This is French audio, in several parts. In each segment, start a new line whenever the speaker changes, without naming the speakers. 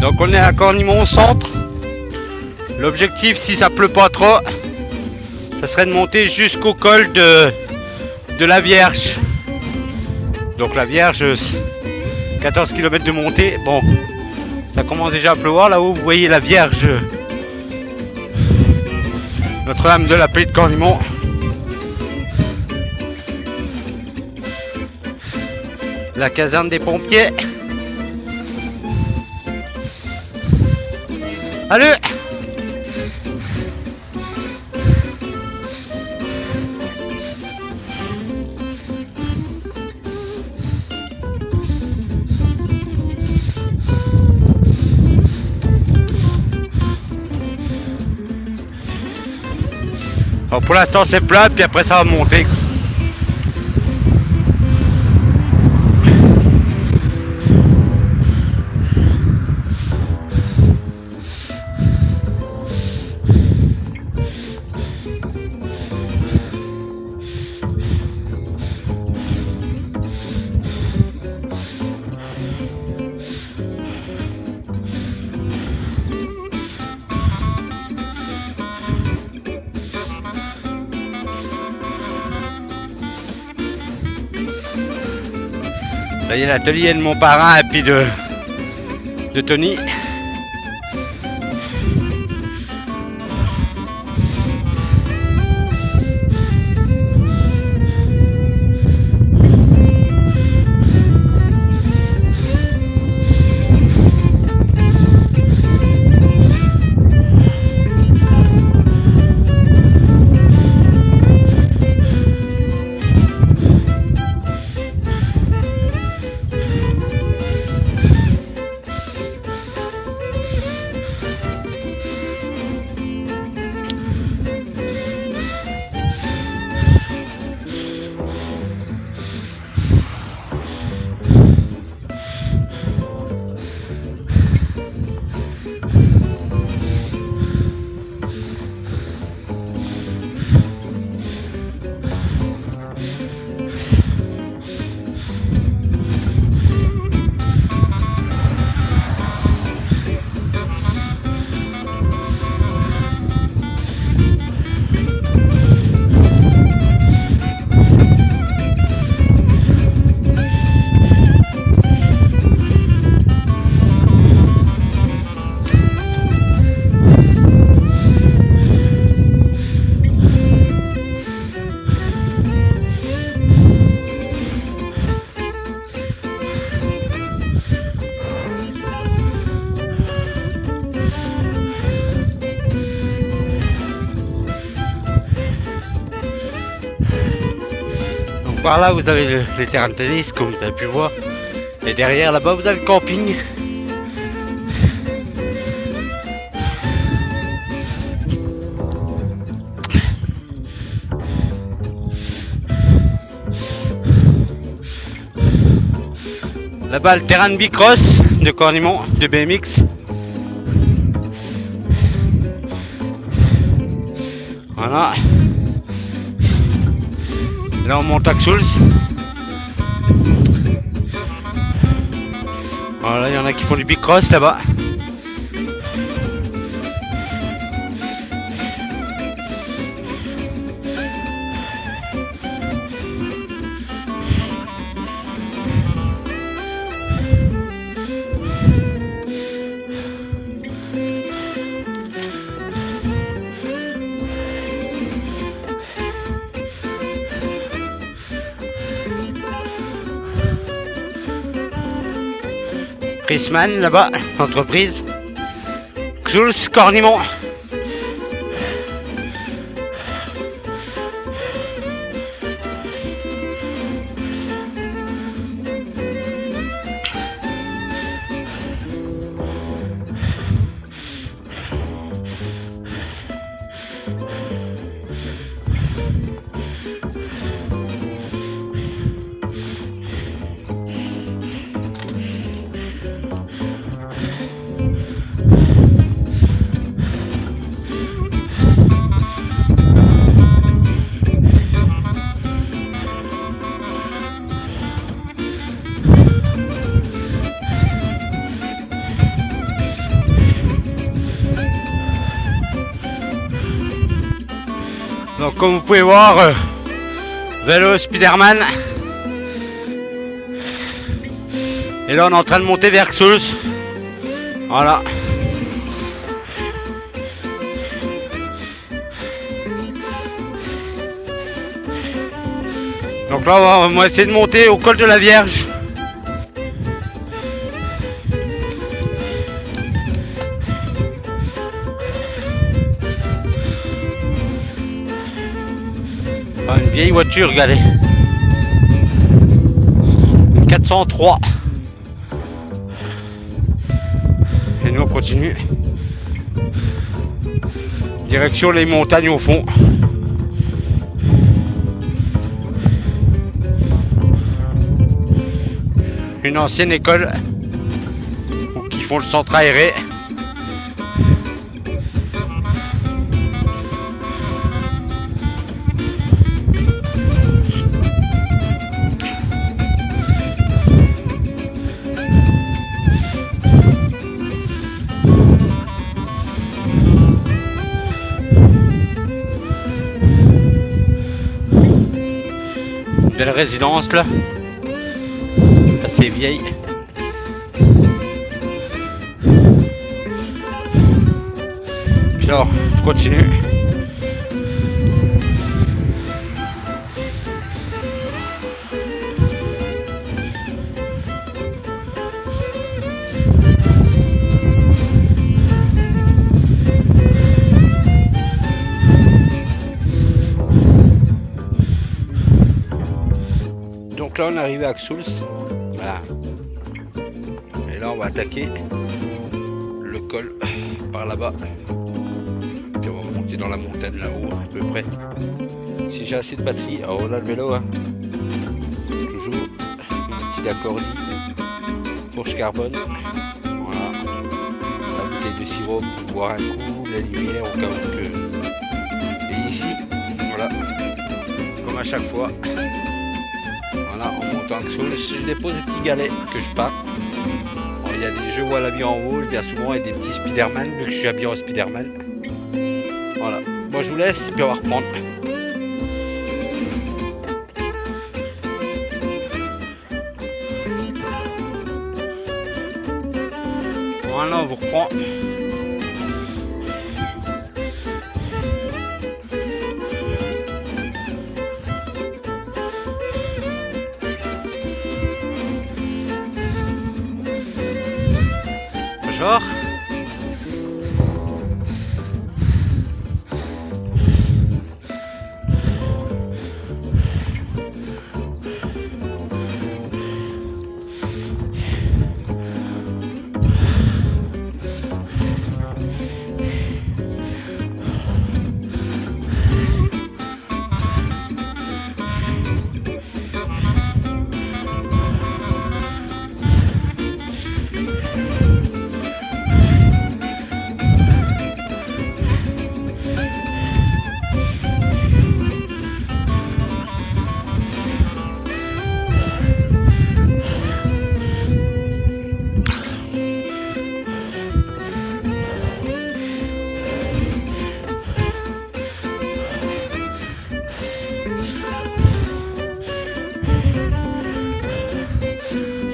Donc on est à Cornimont centre. L'objectif, si ça pleut pas trop, ça serait de monter jusqu'au col de la Vierge. Donc la Vierge, 14 km de montée. Bon, ça commence déjà à pleuvoir. Là-haut, vous voyez la Vierge, Notre-Dame de la Paix de Cornimont. La caserne des pompiers. Allez! Bon, pour l'instant c'est plat, puis après ça va monter. Là, il y a l'atelier de mon parrain et puis de Tony. Par là, vous avez les terrains de tennis, comme vous avez pu voir. Et derrière, là-bas, vous avez le camping. Là-bas, le terrain de bicross de Cornimont, de BMX. Voilà. Là on monte à Xuls. Voilà, il y en a qui font du bicross là-bas. Prisman là-bas, entreprise. Xuls, Cornimont. Donc comme vous pouvez voir, vélo Spiderman. Et là on est en train de monter vers Xuls. Voilà. Donc là on va essayer de monter au col de la Vierge. Ah, une vieille voiture, regardez. Une 403. Et nous on continue. Direction les montagnes au fond. Une ancienne école qui font le centre aéré. Belle résidence là, assez vieille. Puis alors, on continue. Donc là on est arrivé à Xuls. Voilà. Et là on va attaquer le col par là-bas. Puis on va monter dans la montagne là-haut à peu près. Si j'ai assez de batterie. Oh là le vélo hein. Toujours un petit accordi. Fourche carbone. Voilà. La bouteille de sirop pour boire un coup. La lumière au cas où que. Et ici, voilà. Comme à chaque fois. Voilà, en montant à Xuls, je dépose des petits galets que je peins. Bon, il y a des jeux où elle habillé en rouge, bien souvent, et des petits Spiderman, vu que je suis habillé en Spiderman. Voilà. Bon, je vous laisse, et puis on va reprendre. Voilà, on vous reprend. Bonjour.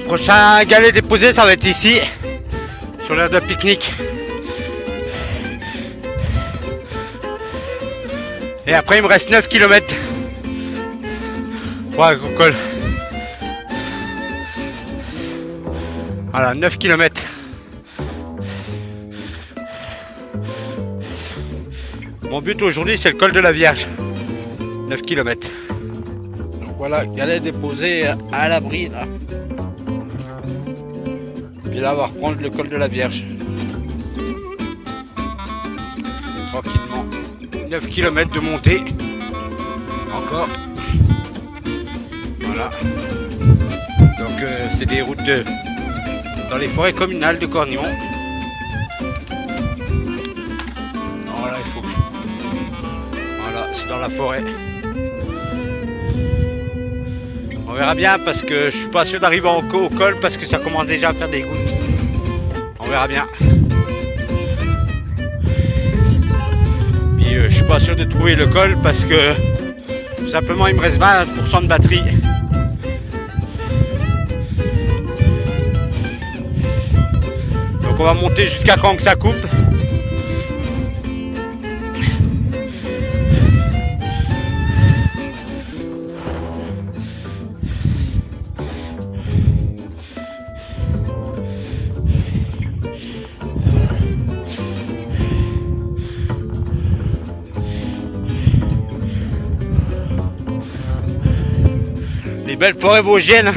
Prochain galet déposé, ça va être ici, sur l'aire de pique-nique. Et après, il me reste 9 km. Ouais, col. Voilà, 9 km. Mon but aujourd'hui, c'est le col de la Vierge. 9 km. Donc voilà, galet déposé à l'abri là. Puis là, on va reprendre le col de la Vierge. Tranquillement. 9 km de montée. Encore. Voilà. Donc, c'est des routes dans les forêts communales de Cornillon. Voilà, il faut que je... Voilà, c'est dans la forêt. On verra bien parce que je suis pas sûr d'arriver au col parce que ça commence déjà à faire des gouttes. On verra bien. Puis Puis je suis pas sûr de trouver le col parce que tout simplement il me reste 20% de batterie. Donc on va monter jusqu'à quand que ça coupe. Les belles forêts vosgiennes.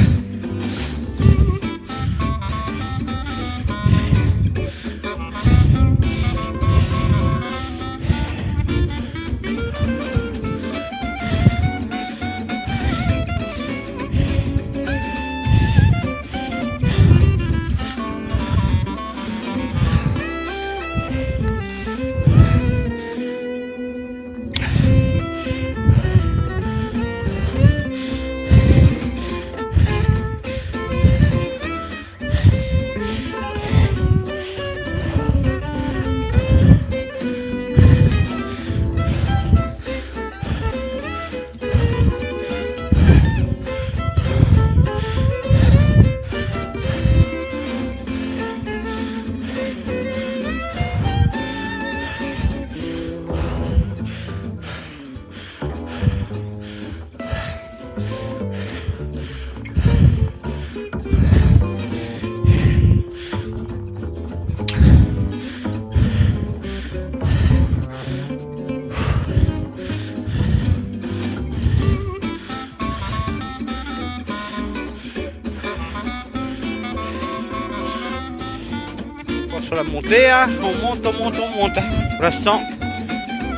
Sur la montée, hein. On monte. Pour l'instant,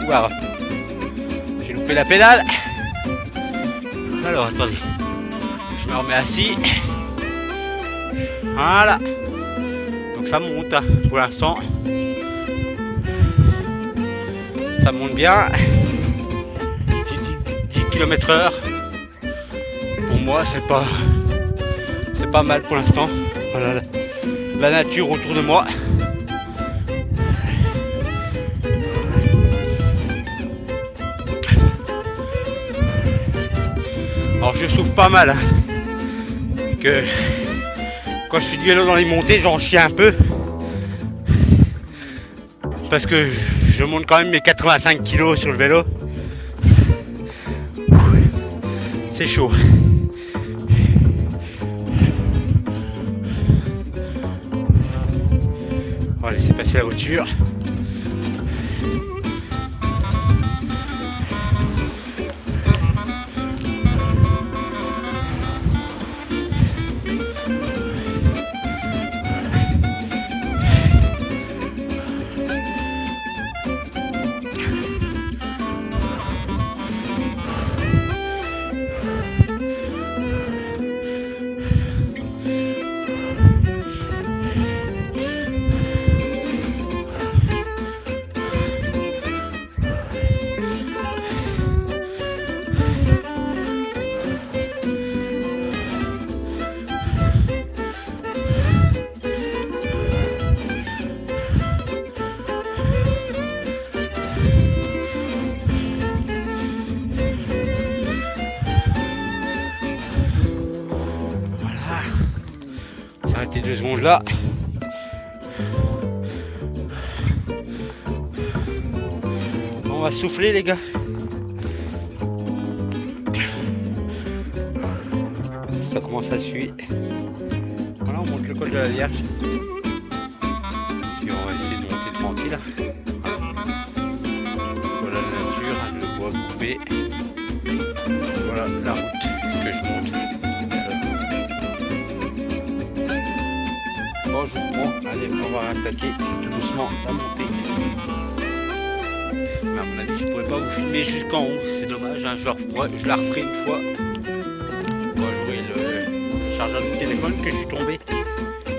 voilà. J'ai loupé la pédale. Alors, attendez. Je me remets assis. Voilà. Donc ça monte, hein, pour l'instant. Ça monte bien. 10 km/h. Pour moi, c'est pas mal pour l'instant. Voilà. La nature autour de moi. Alors je souffre pas mal, hein, que quand je fais du vélo dans les montées, j'en chie un peu parce que je monte quand même mes 85 kg sur le vélo. C'est chaud. On va laisser passer la voiture. S'arrêter 2 secondes là. On va souffler les gars. Ça commence à suer. Voilà, on monte le col de la Vierge. Puis on va essayer de monter tranquille. Voilà la nature, hein, le bois coupé. Voilà la route que je monte. Bon, je vous prends. Allez, on va attaquer tout doucement la montée. Mais à mon avis, je pourrais pas vous filmer jusqu'en haut. C'est dommage, hein, je la referai une fois. Moi, j'aurai le chargeur de téléphone que je suis tombé.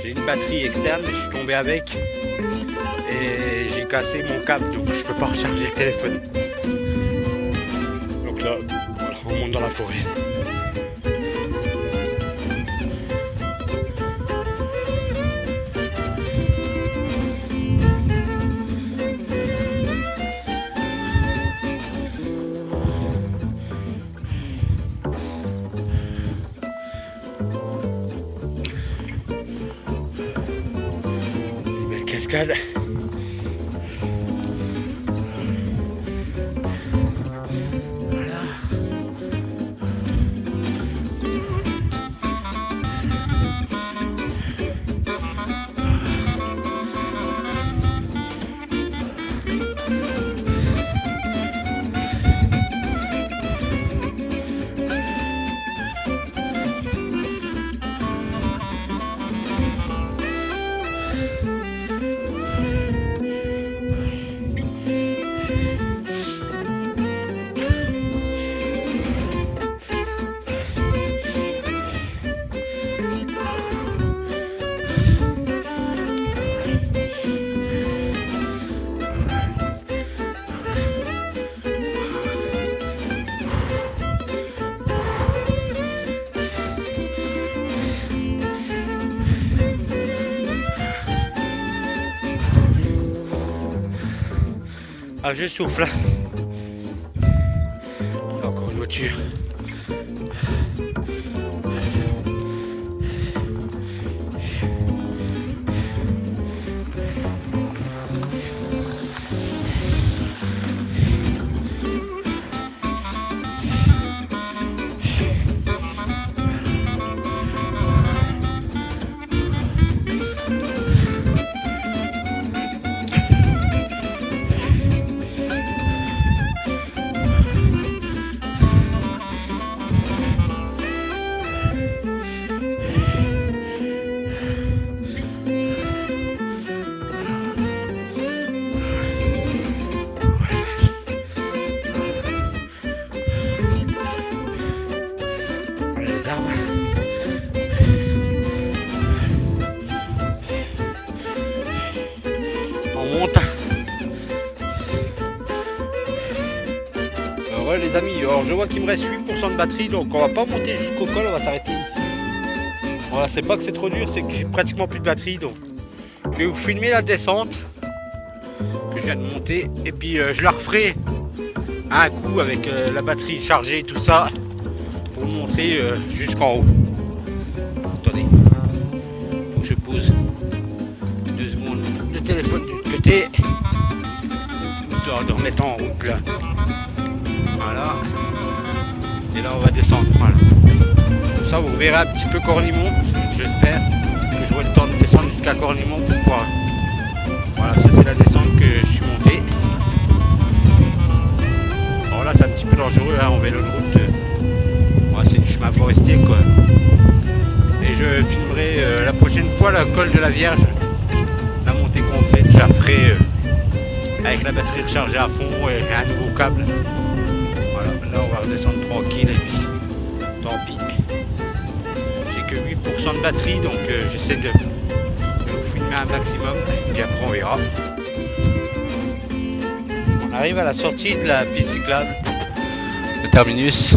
J'ai une batterie externe, mais je suis tombé avec. Et j'ai cassé mon câble, donc je peux pas recharger le téléphone. Donc là, voilà, on monte dans la forêt. cascade. Voilà. Ah, je souffle. Encore une voiture. Les arbres. On monte. Alors les amis, alors je vois qu'il me reste 8% de batterie, donc on va pas monter jusqu'au col, on va s'arrêter ici. Voilà, c'est pas que c'est trop dur, c'est que j'ai pratiquement plus de batterie, donc je vais vous filmer la descente que je viens de monter, et puis je la referai un coup avec la batterie chargée, tout ça, pour vous montrer jusqu'en haut. Attendez, faut que je pose 2 secondes le téléphone de côté, histoire de remettre en route là. Voilà. Et là on va descendre. Voilà. Comme ça vous verrez un petit peu Cornimont. J'espère que j'aurai le temps de descendre jusqu'à Cornimont pour pouvoir. Voilà, ça c'est la descente que je suis monté. Alors là c'est un petit peu dangereux hein, en vélo de route. Voilà, c'est du chemin forestier quoi. Et je filmerai la prochaine fois le col de la Vierge. La montée complète, je la ferai avec la batterie rechargée à fond et un nouveau câble. Voilà, là on va redescendre tranquille et puis tant pis. J'ai que 8% de batterie donc j'essaie de vous filmer un maximum et puis après on verra. On arrive à la sortie de la piste cyclable, le terminus.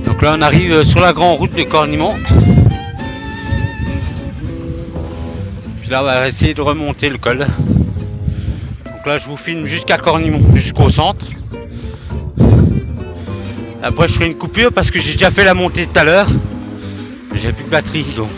Donc là on arrive sur la grande route de Cornimont. Puis là on va essayer de remonter le col. Donc là je vous filme jusqu'à Cornimont, jusqu'au centre. Après je ferai une coupure parce que j'ai déjà fait la montée tout à l'heure. J'ai plus de batterie donc.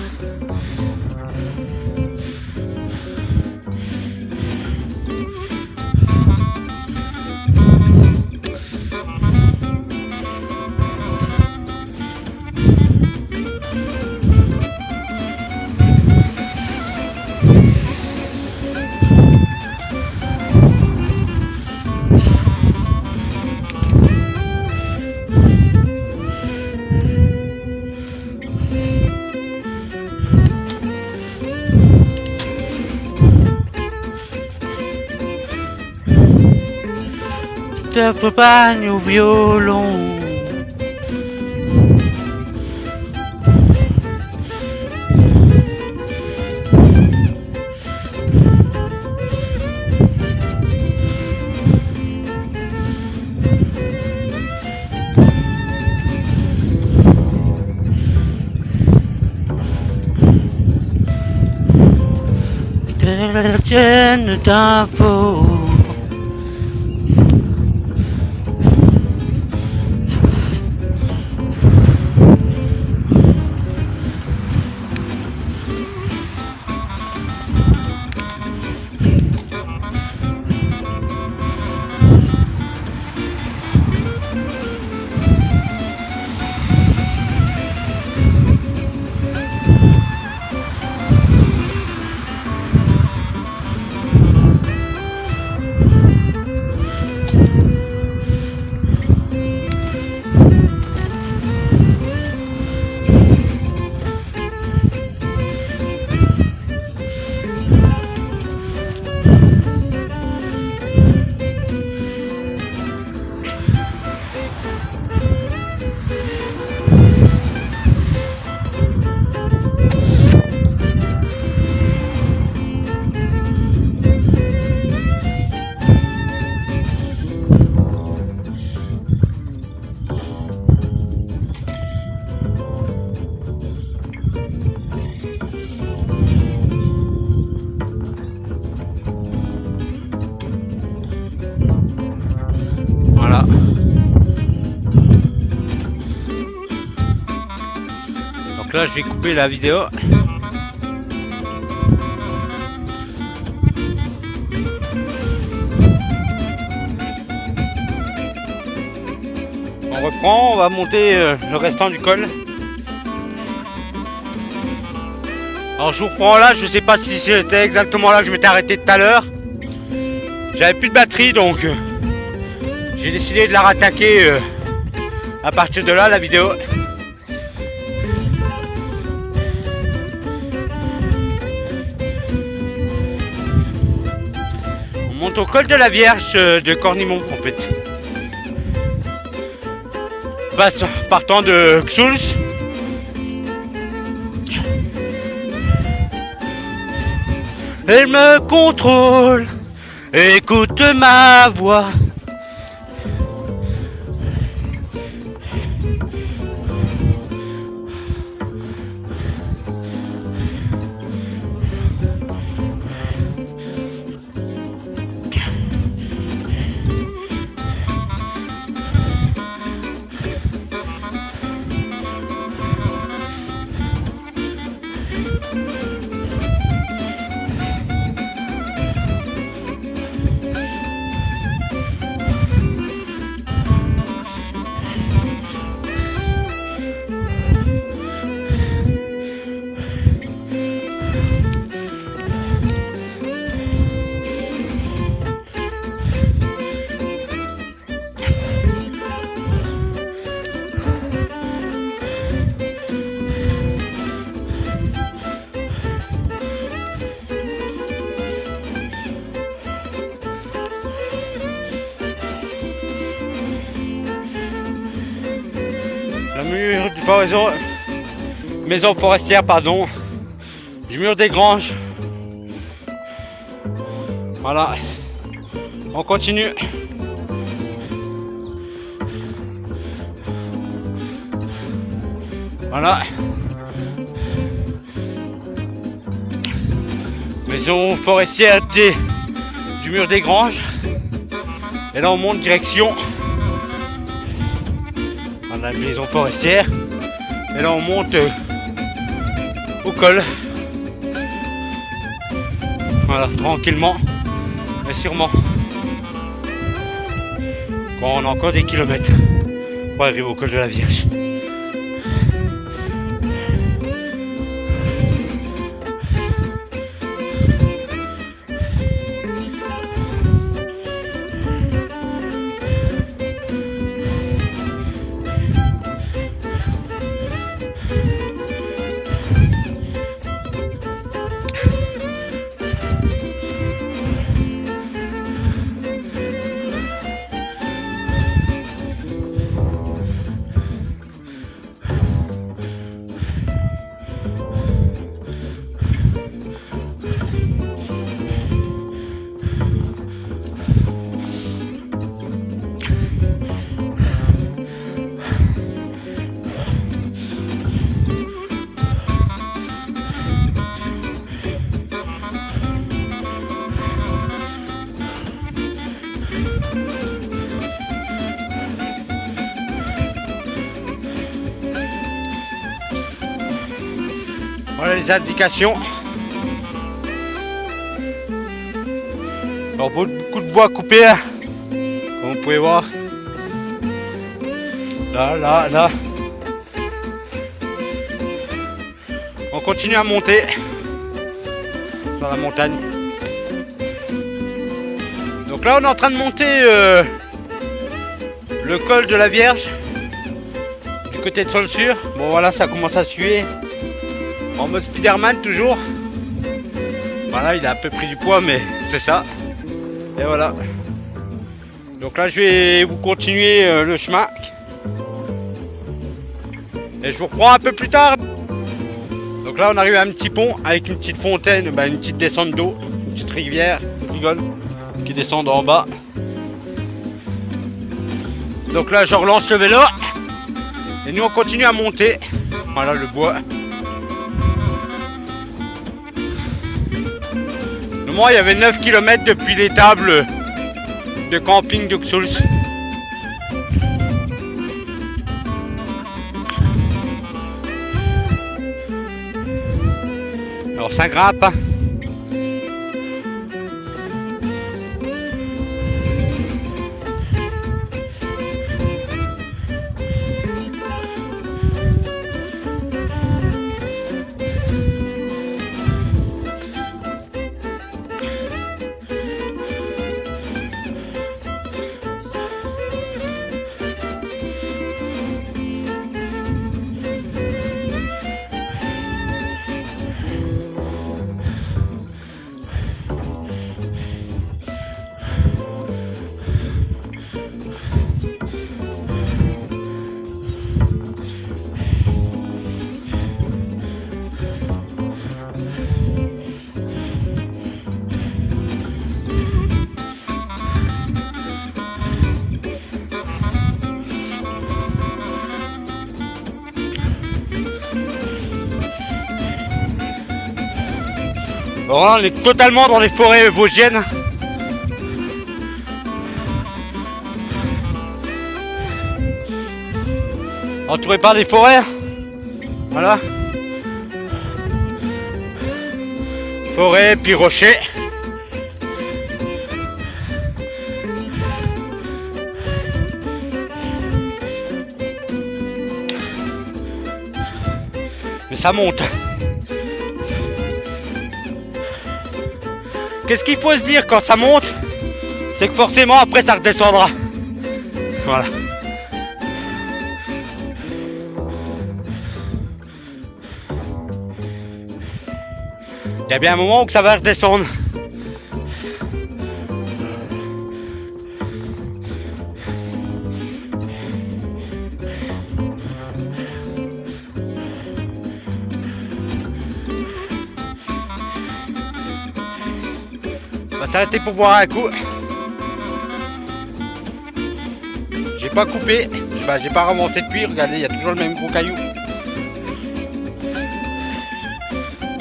t'accompagne au violon. La tienne d'info. Voilà. Donc là, je vais couper la vidéo. On reprend, on va monter le restant du col. Alors je vous reprends là, je sais pas si c'était exactement là que je m'étais arrêté tout à l'heure. J'avais plus de batterie donc j'ai décidé de la rattaquer à partir de là la vidéo. On monte au col de la Vierge de Cornimont en fait. Partant de Xouls. Elle me contrôle, écoute ma voix. Le mur du maison forestière, pardon, du mur des granges. Voilà, on continue. Voilà, maison forestière du mur des granges. Et là on monte direction la maison forestière. Et là on monte au col. Voilà, tranquillement mais sûrement. Quand on a encore des kilomètres pour arriver au col de la Vierge. Voilà les indications. Alors beaucoup de bois coupé, hein, comme vous pouvez voir. Là. On continue à monter sur la montagne. Donc là on est en train de monter le col de la Vierge du côté de Saulxures. Bon voilà, ça commence à suer. En mode Spiderman toujours. Voilà, il a un peu pris du poids, mais c'est ça. Et voilà. Donc là, je vais vous continuer le chemin. Et je vous reprends un peu plus tard. Donc là, on arrive à un petit pont avec une petite fontaine, une petite descente d'eau, une petite rivière, qui descend en bas. Donc là, je relance le vélo. Et nous, on continue à monter. Voilà le bois. Moi, il y avait 9 km depuis l'étable de camping de Xuls. Alors ça grimpe. Alors là, on est totalement dans les forêts vosgiennes. Entouré par des forêts. Voilà. Forêt, puis rochers. Mais ça monte. Qu'est-ce qu'il faut se dire quand ça monte? C'est que forcément après ça redescendra. Voilà. Il y a bien un moment où ça va redescendre. On va s'arrêter pour boire un coup. J'ai pas coupé, j'ai pas remonté depuis, regardez, il y a toujours le même gros caillou.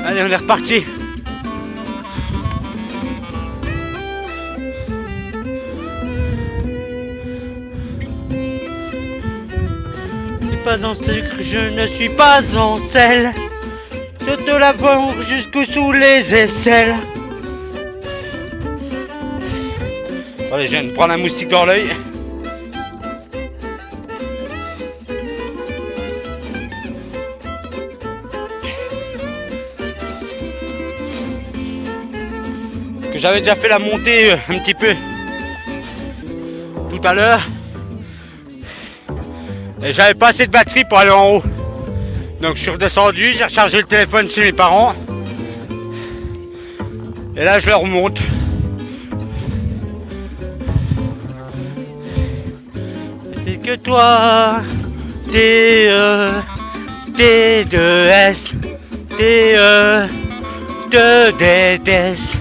Allez, on est reparti. Je suis pas en sucre, je ne suis pas en sel. Je te la vends jusque sous les aisselles. Allez, je viens de prendre un moustique dans l'œil. Que j'avais déjà fait la montée un petit peu tout à l'heure. Et j'avais pas assez de batterie pour aller en haut. Donc je suis redescendu, j'ai rechargé le téléphone chez mes parents. Et là je le remonte. C'est que toi, T2S, T2DS.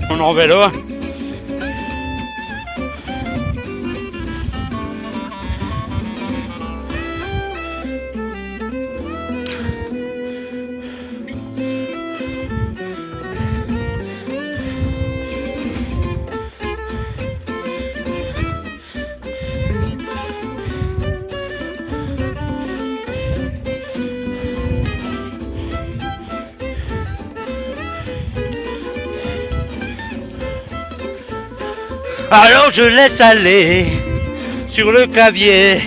On est en vélo. Alors je laisse aller sur le clavier.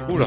Oula.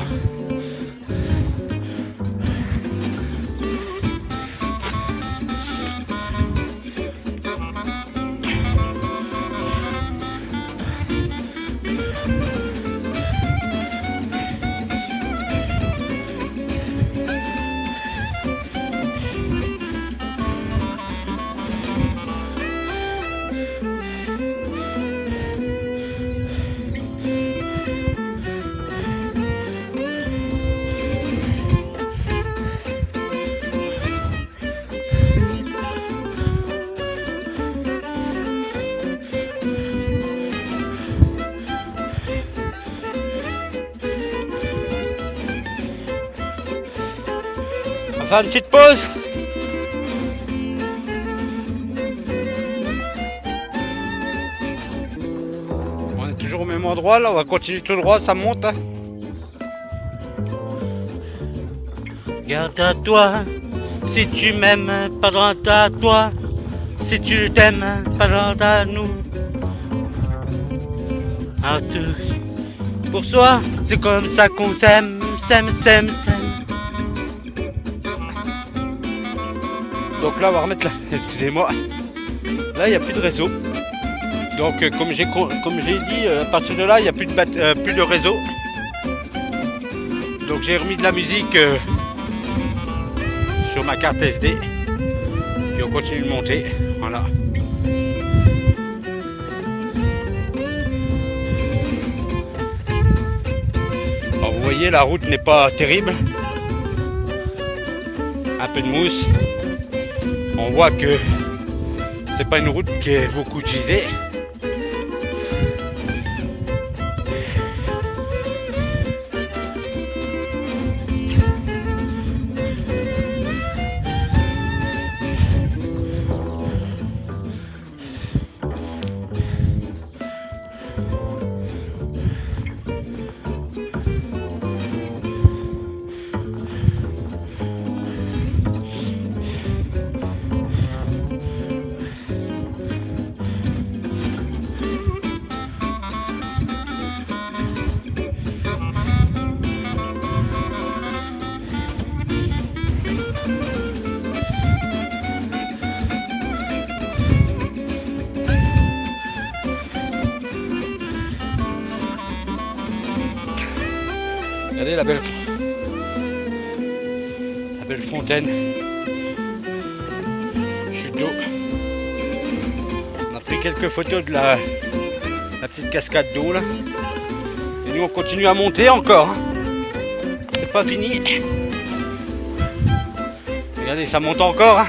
On va faire une petite pause. On est toujours au même endroit là, on va continuer tout droit, ça monte. Hein. Garde à toi, si tu m'aimes, parle à toi. Si tu t'aimes, parle à nous. À tous. Pour soi, c'est comme ça qu'on s'aime, s'aime. Donc là, on va remettre là. Excusez-moi. Là, il n'y a plus de réseau. Donc, comme j'ai dit, à partir de là, il n'y a plus de réseau. Donc, j'ai remis de la musique sur ma carte SD. Puis on continue de monter. Voilà. Alors, vous voyez, la route n'est pas terrible. Un peu de mousse. On voit que c'est pas une route qui est beaucoup utilisée. Regardez la belle fontaine. Chute d'eau. On a pris quelques photos de la petite cascade d'eau là. Et nous on continue à monter encore. Hein. C'est pas fini. Regardez, ça monte encore. Hein.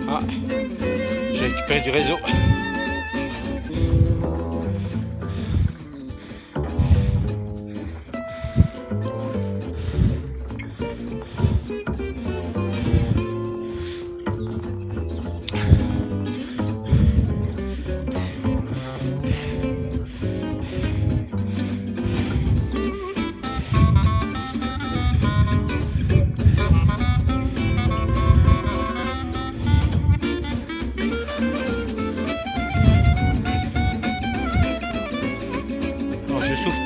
Ah, j'ai récupéré du réseau.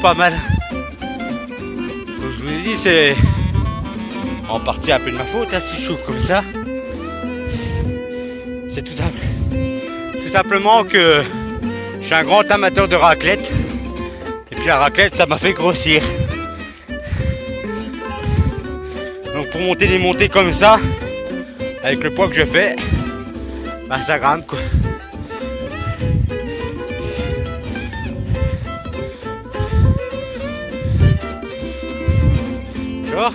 Pas mal. Comme je vous ai dit, c'est en partie un peu de ma faute hein, si je souffre comme ça. C'est tout simple. Tout simplement que je suis un grand amateur de raclette. Et puis la raclette, ça m'a fait grossir. Donc pour monter des montées comme ça, avec le poids que je fais, bah ça grimpe quoi. Genre.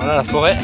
Voilà la forêt.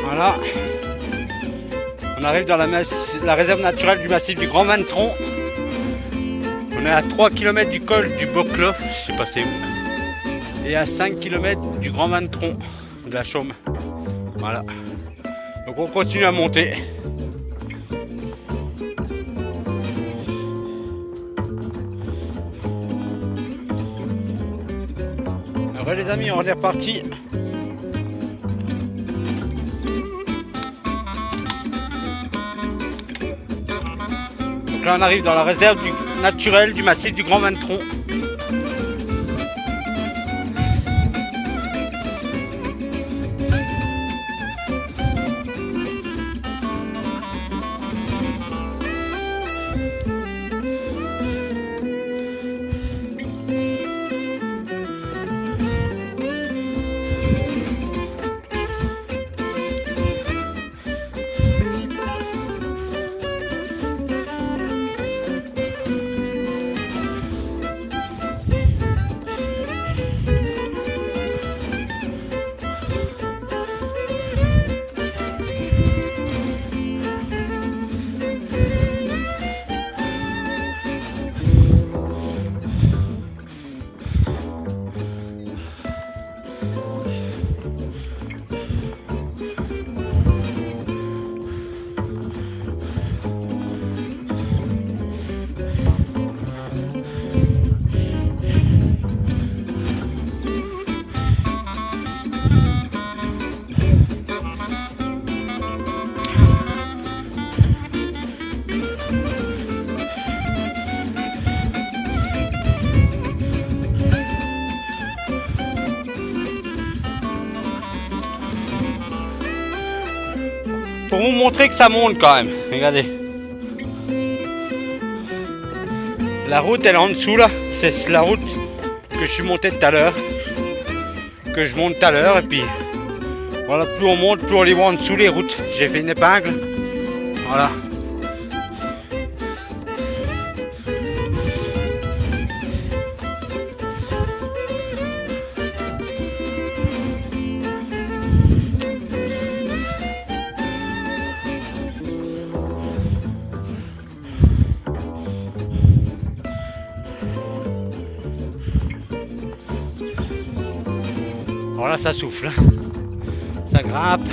Voilà. On arrive dans la réserve naturelle du massif du Grand Mantron. On est à 3 km du col du Boclof, je sais pas c'est où. Et à 5 km du Grand Mantron, de la Chaume. Voilà. Donc on continue à monter. Alors les amis, on est reparti. Donc là on arrive dans la réserve naturelle du massif du Grand Mantron. Pour vous montrer que ça monte quand même, regardez. La route elle est en dessous là, c'est la route que je suis monté tout à l'heure. Que je monte tout à l'heure et puis voilà, plus on monte, plus on les voit en dessous les routes. J'ai fait une épingle. Voilà. Alors là, ça souffle, ça grimpe.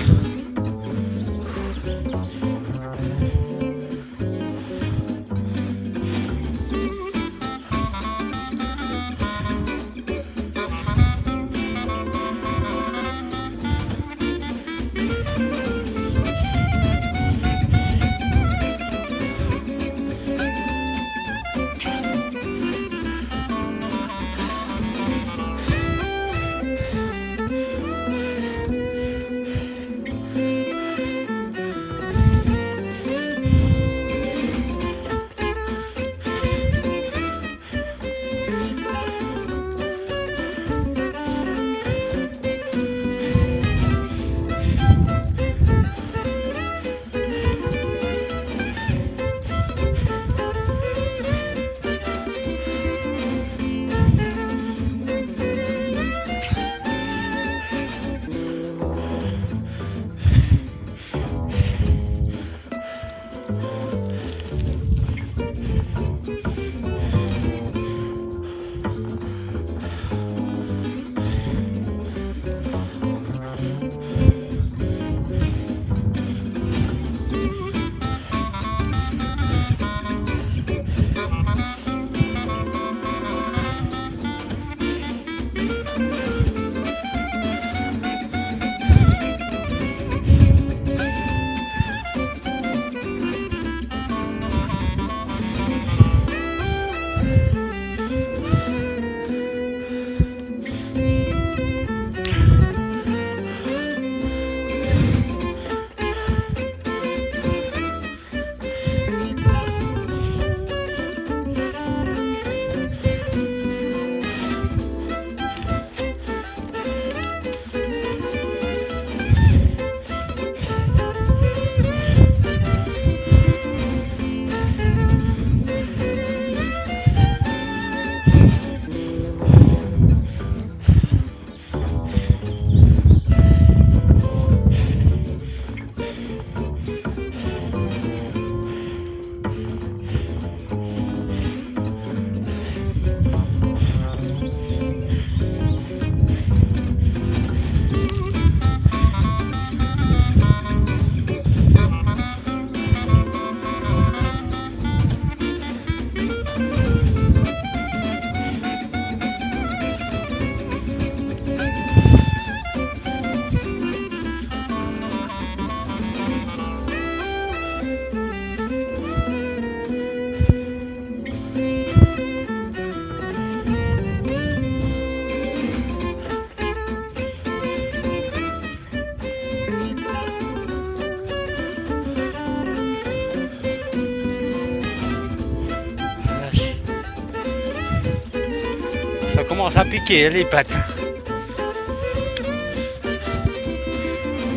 Ça commence à piquer les pattes.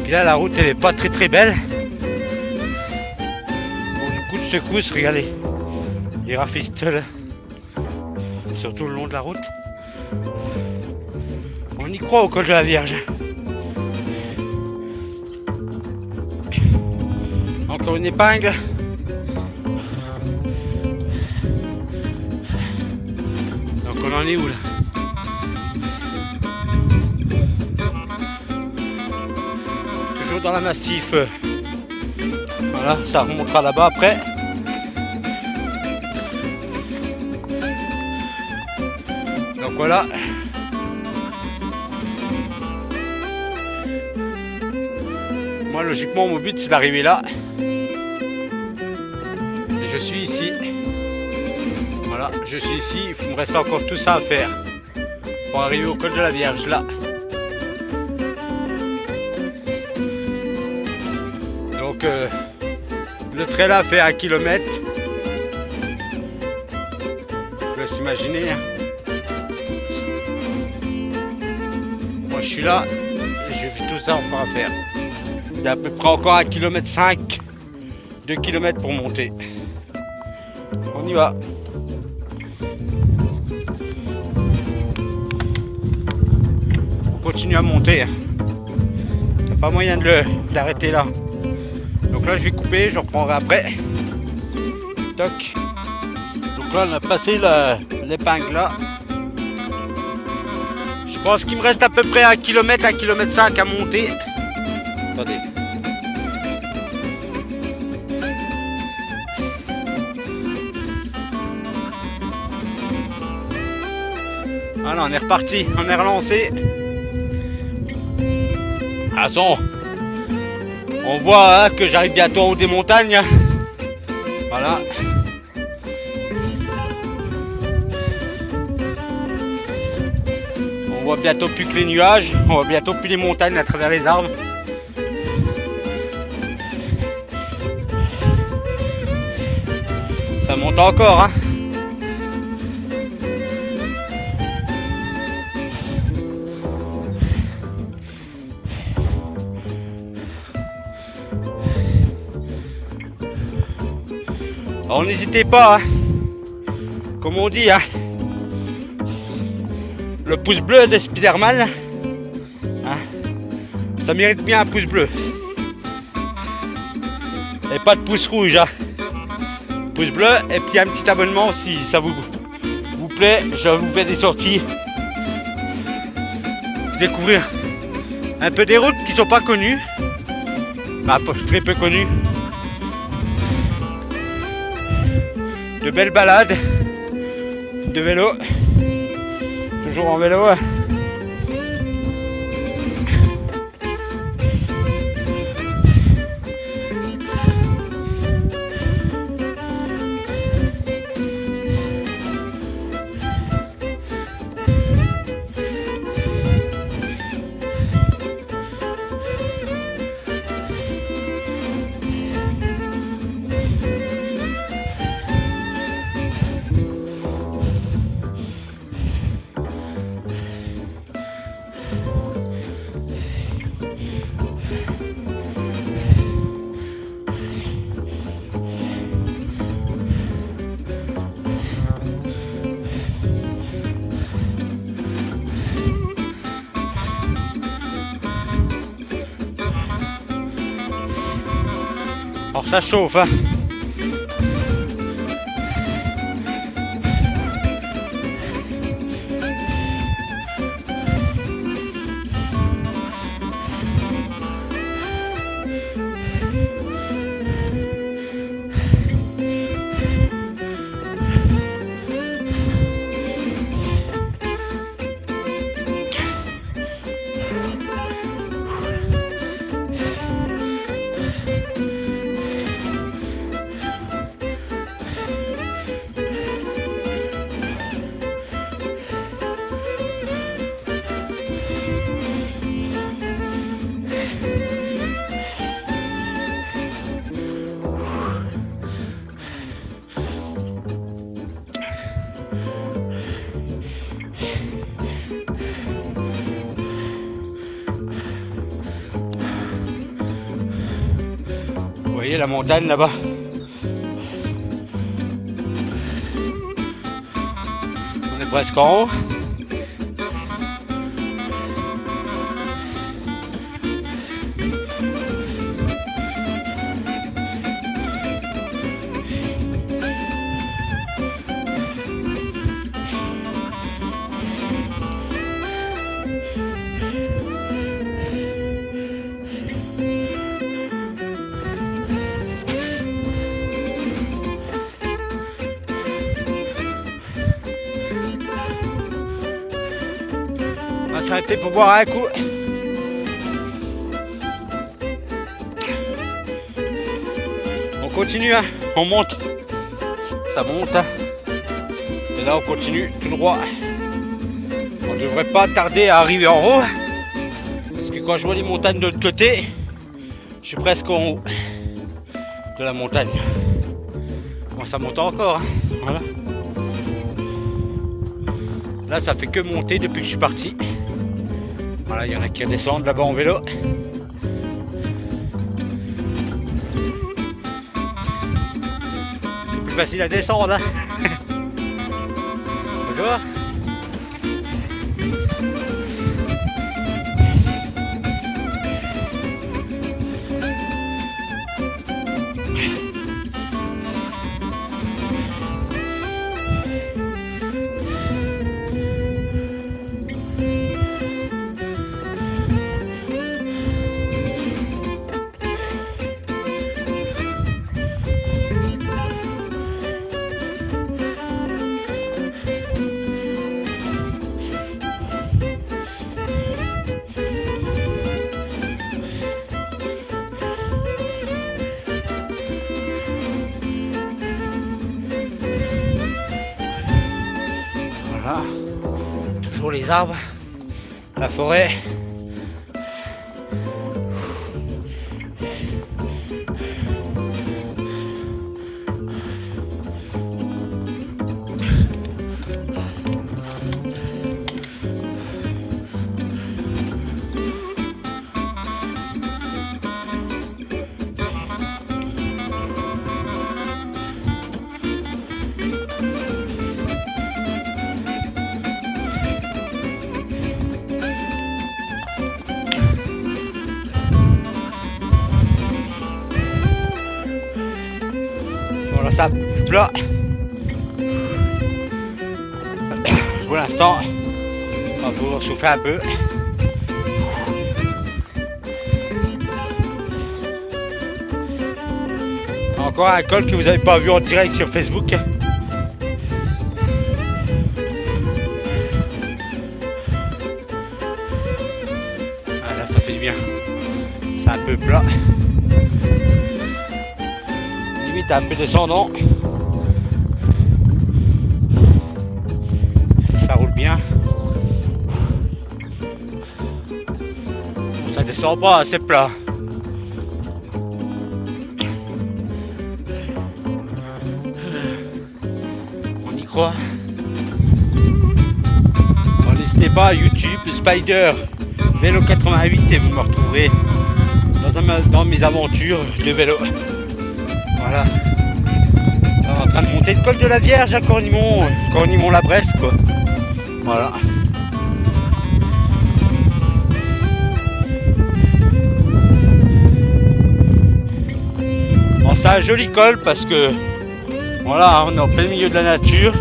Puis là la route elle est pas très belle. Bon, du coup de secousse, regardez. Il rafistole. Surtout le long de la route. On y croit au col de la Vierge. Encore une épingle. Donc on en est où là? Toujours dans la massif. Voilà, ça remontera là-bas après. Donc voilà. Moi logiquement mon but c'est d'arriver là. Et je suis ici. Voilà, je suis ici. Il me reste encore tout ça à faire. Pour arriver au col de la Vierge là. Donc le trait là fait 1 km. Je laisse imaginer. Moi je suis là et j'ai vu tout ça encore à faire. Il y a à peu près encore 1,5 km, 2 km pour monter. On y va. On continue à monter. Il n'y a pas moyen d'arrêter là. Donc là je vais couper, je reprendrai après. Toc. Donc là on a passé l'épingle là. Je pense qu'il me reste à peu près 1 km, 1,5 km à monter. Attendez. Voilà, on est reparti, on est relancé. Attention, on voit hein, que j'arrive bientôt en haut des montagnes. Voilà. On voit bientôt plus que les nuages, on voit bientôt plus les montagnes à travers les arbres. Ça monte encore, hein. Alors n'hésitez pas, hein. Comme on dit, hein. Le pouce bleu de Spider-Man, hein. Ça mérite bien un pouce bleu. Et pas de pouce rouge, hein. Pouce bleu et puis un petit abonnement si ça vous plaît. Je vous fais des sorties, découvrir un peu des routes qui sont pas connues, bah, très peu connues, de belles balades de vélo, toujours en vélo. Alors ça chauffe, hein. Vous voyez la montagne là-bas. On est presque en haut. On va s'arrêter pour boire un coup. On continue, hein. On monte. Ça monte. Hein. Et là on continue tout droit. On ne devrait pas tarder à arriver en haut. Parce que quand je vois les montagnes de l'autre côté, je suis presque en haut de la montagne. Bon, ça monte encore. Hein. Voilà. Là ça fait que monter depuis que je suis parti. Voilà. Voilà, il y en a qui redescendent là-bas en vélo. C'est plus facile à descendre. Hein. Bonjour. Voilà, toujours les arbres, la forêt. Voilà, ça plat. Pour l'instant, on va pouvoir souffler un peu. Encore un col que vous n'avez pas vu en direct sur Facebook. Voilà, ça fait du bien. C'est un peu plat. Limite un peu descendant. Ça roule bien. Ça descend pas, c'est plat. On y croit. Bon, n'hésitez pas à YouTube, Spider Vélo 88 et vous me retrouverez dans mes aventures de vélo. Voilà. On est en train de monter le col de la Vierge à Cornimont-la-Bresse quoi. Voilà. Bon, c'est un joli col parce que voilà, on est en plein milieu de la nature.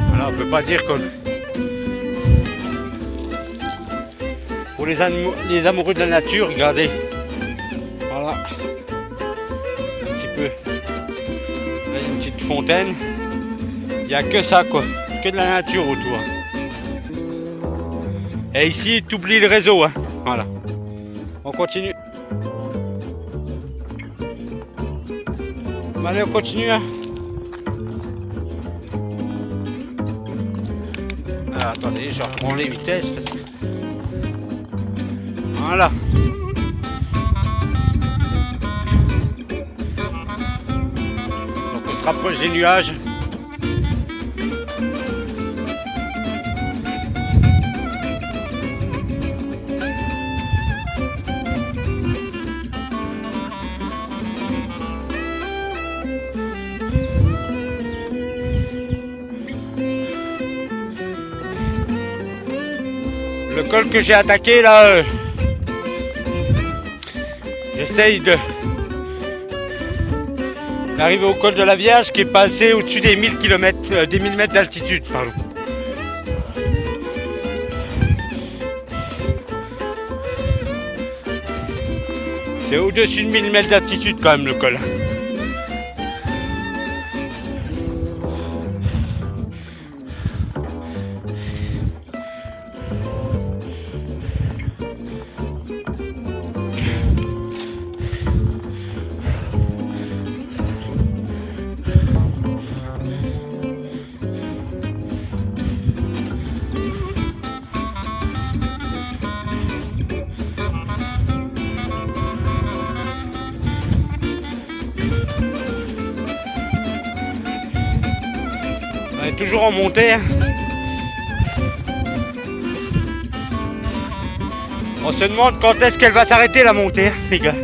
Voilà, on peut pas dire que pour les amoureux de la nature, regardez. Voilà. Un petit peu. Là, il y a une petite fontaine. Il n'y a que ça, quoi. Que de la nature autour. Et ici, tu oublies le réseau. Hein. Voilà. On continue. Allez, on continue. Hein. Ah, attendez, je reprends les vitesses. Voilà. Donc on se rapproche des nuages. Le col que j'ai attaqué là, j'essaye d'arriver au col de la Vierge qui est passé au-dessus des 1000 km, des 1000 mètres d'altitude. Pardon. C'est au-dessus de 1000 mètres d'altitude quand même le col. est toujours en montée. On se demande quand est-ce qu'elle va s'arrêter la montée, les gars.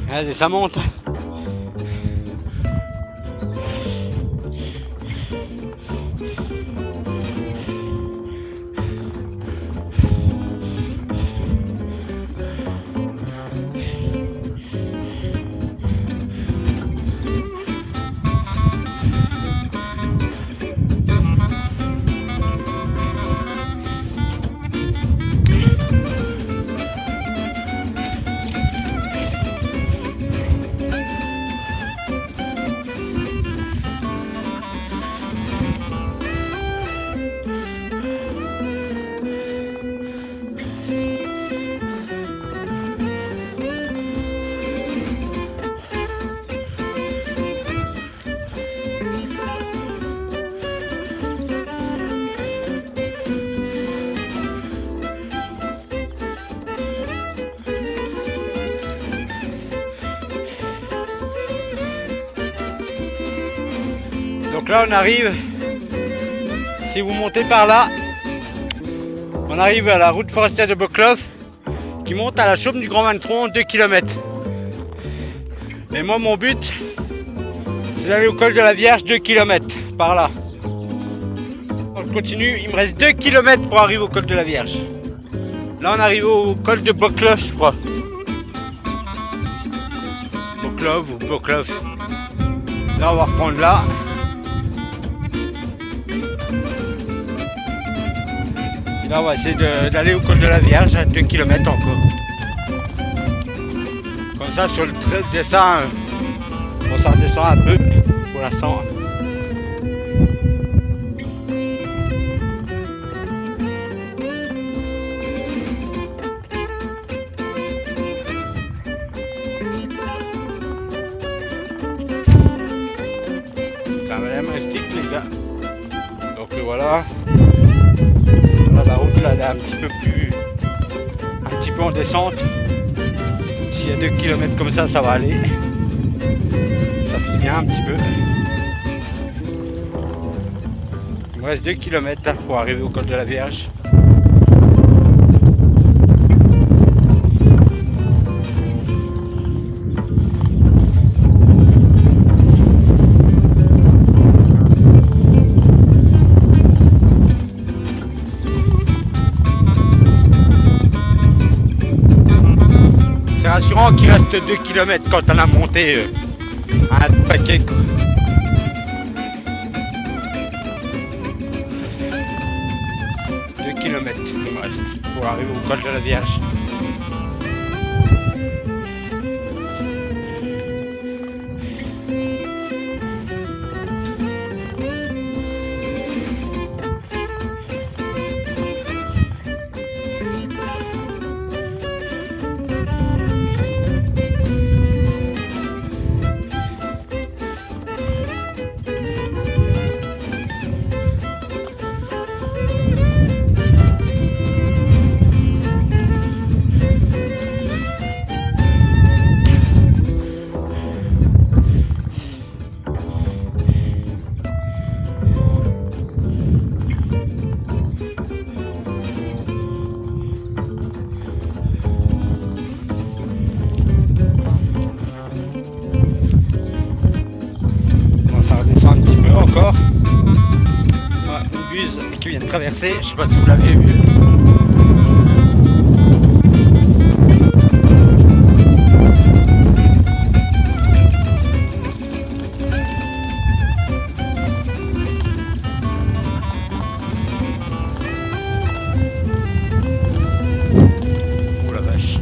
Allez, ça monte. Donc là on arrive, si vous montez par là, on arrive à la route forestière de Boclov qui monte à la chaume du Grand Mantron, 2 km. Et moi mon but c'est d'aller au col de la Vierge, 2 km par là. On continue, il me reste 2 km pour arriver au col de la Vierge. Là on arrive au col de Boclov je crois. Boclov ou Boclov. Là on va reprendre là. Et là on va essayer d'aller au col de la Vierge à 2 km encore. Comme ça sur le dessin, bon, ça redescend un peu pour l'instant. Ça va même rester les gars. Donc voilà. Là, la route là, elle est un petit peu en descente. S'il y a 2 km comme ça va aller. Ça file bien un petit peu. Il me reste 2 km pour arriver au col de la Vierge. C'est rassurant qu'il reste 2 km quand on a monté un paquet quoi. Km il me reste pour arriver au col de la Vierge. encore. Voilà, une buse qui vient de traverser, je sais pas si vous l'avez vu. Oh la vache.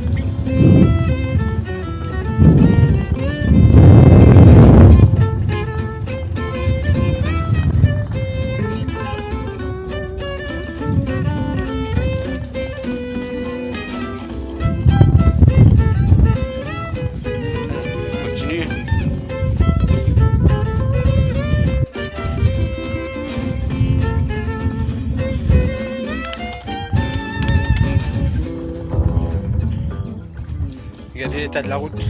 Continue. Regardez l'état de la route.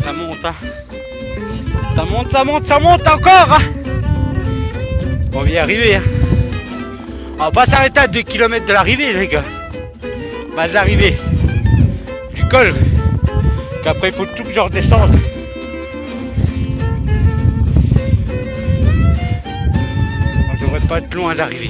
Ça monte, hein. Ça monte, ça monte, ça monte encore, hein. On va y arriver, hein. On va pas s'arrêter à 2 km de l'arrivée, les gars. Bah, de l'arrivée du col. Qu'après, il faut tout que je redescende. On devrait pas être loin de l'arrivée.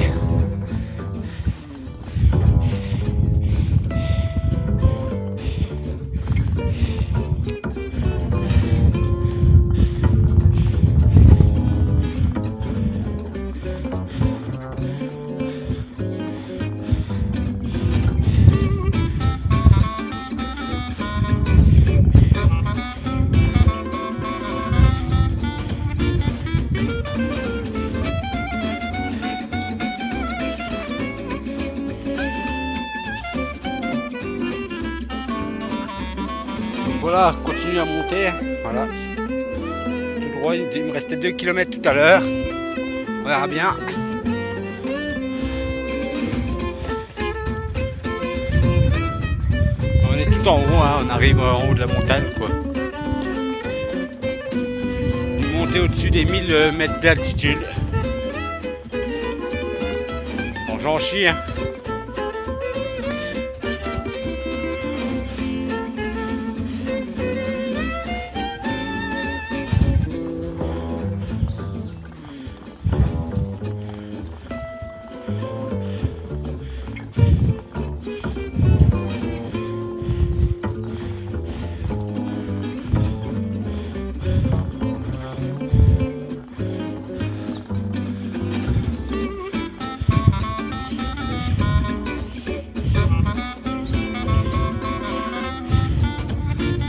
Voilà, continue à monter. Voilà. Tout droit, il me restait 2 km tout à l'heure. On verra bien. On est tout en haut, hein. On arrive en haut de la montagne, quoi. Une montée au-dessus des 1000 mètres d'altitude. Bon, j'en chie, hein.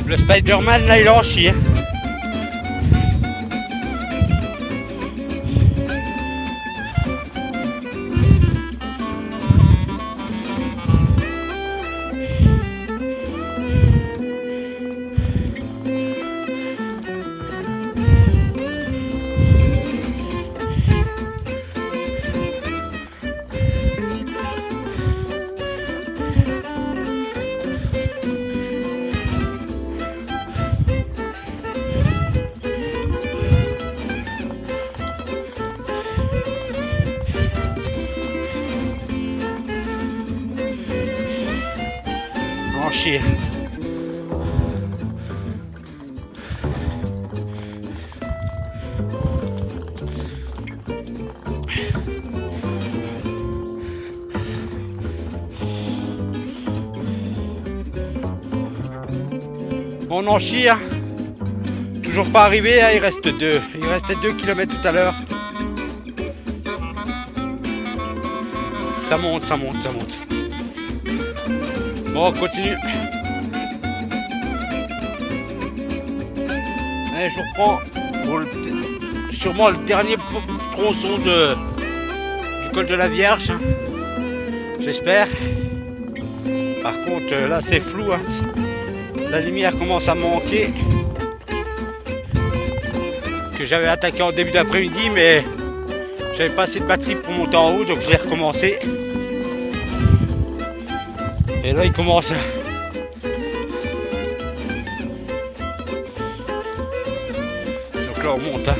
Le Spider-Man là il en chie. En chier. On en chie, hein. Toujours pas arrivé, hein. Il restait 2 km tout à l'heure. Ça monte, ça monte, ça monte. Bon, on continue. Allez, je vous reprends pour le sûrement le dernier tronçon du col de la Vierge. J'espère. Par contre, là c'est flou. Hein. La lumière commence à manquer. Que j'avais attaqué en début d'après-midi, mais j'avais pas assez de batterie pour monter en haut, donc j'ai recommencé. Et là il commence à... Donc là on monte. Hein.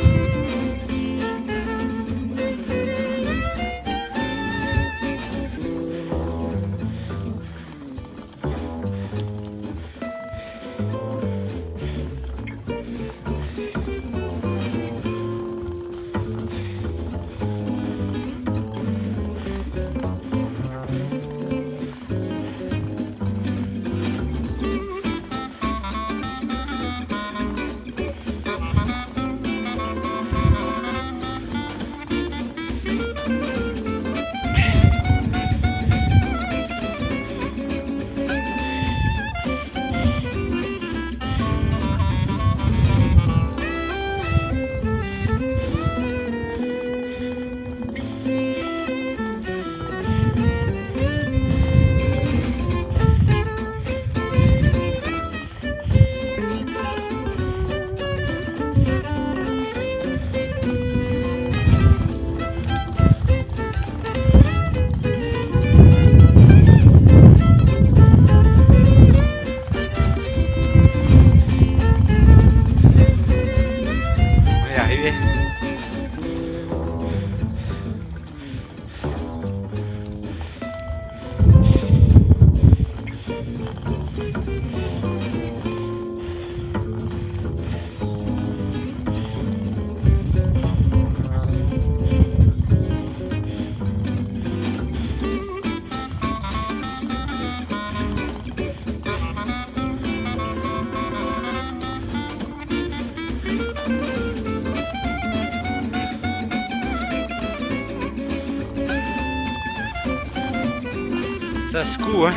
Ça secoue, hein.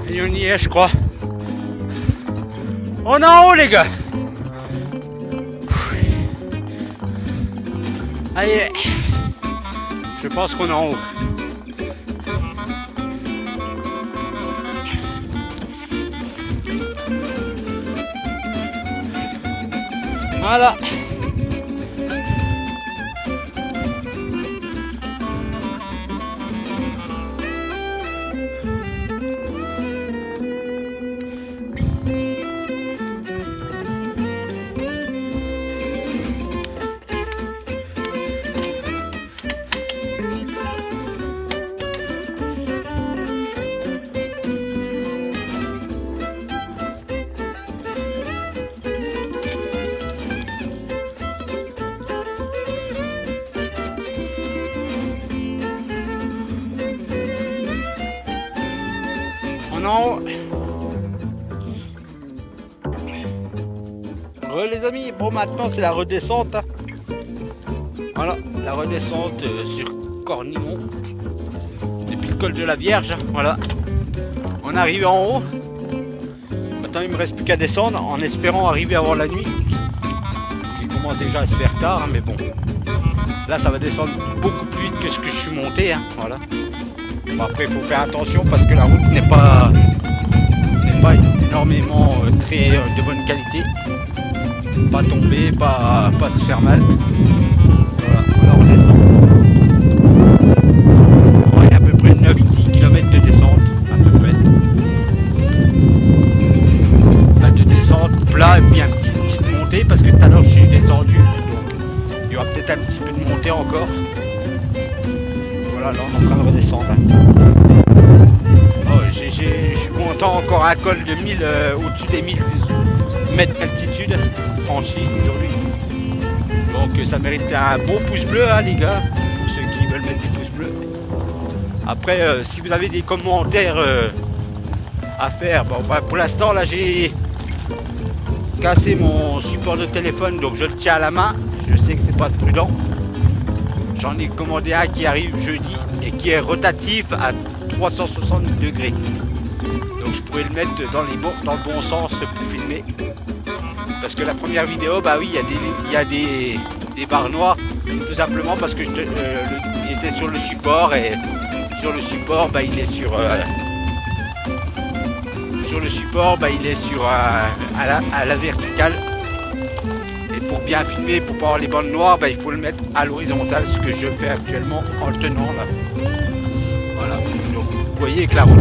Et on y est, je crois. On est en haut, les gars. Allez, je pense qu'on est en haut. Voilà. Non. Les amis, bon maintenant c'est la redescente. Voilà, la redescente sur Cornimont. Depuis le col de la Vierge, voilà. On arrive en haut. Maintenant il me reste plus qu'à descendre en espérant arriver avant la nuit. Il commence déjà à se faire tard, mais bon. Là ça va descendre beaucoup plus vite que ce que je suis monté, hein, voilà. Bon, après il faut faire attention parce que la route n'est pas énormément très de bonne qualité. Pas tomber, pas se faire mal. Voilà, on redescend. Bon, il y a à peu près 9-10 km de descente, à peu près. Là, de descente plat et puis une petite montée parce que tout à l'heure je suis descendu. Donc il y aura peut-être un petit peu de Voilà, là on est en train de redescendre. Oh, je suis content, encore un col de 1000, au-dessus des 1000 mètres d'altitude franchi aujourd'hui. Donc ça mérite un bon pouce bleu, hein, les gars, pour ceux qui veulent mettre des pouces bleus. Après, si vous avez des commentaires à faire, bon, bah, pour l'instant là j'ai cassé mon support de téléphone, donc je le tiens à la main. Je sais que c'est pas prudent. J'en ai commandé un qui arrive jeudi et qui est rotatif à 360 degrés. Donc je pourrais le mettre dans le bon sens pour filmer. Parce que la première vidéo, bah oui, il y a des barres noires, tout simplement parce que il était sur le support et sur le support, bah il est à la verticale. Et pour bien filmer, pour pas avoir les bandes noires, bah, il faut le mettre à l'horizontale, ce que je fais actuellement en le tenant là. Voilà. Donc vous voyez que la route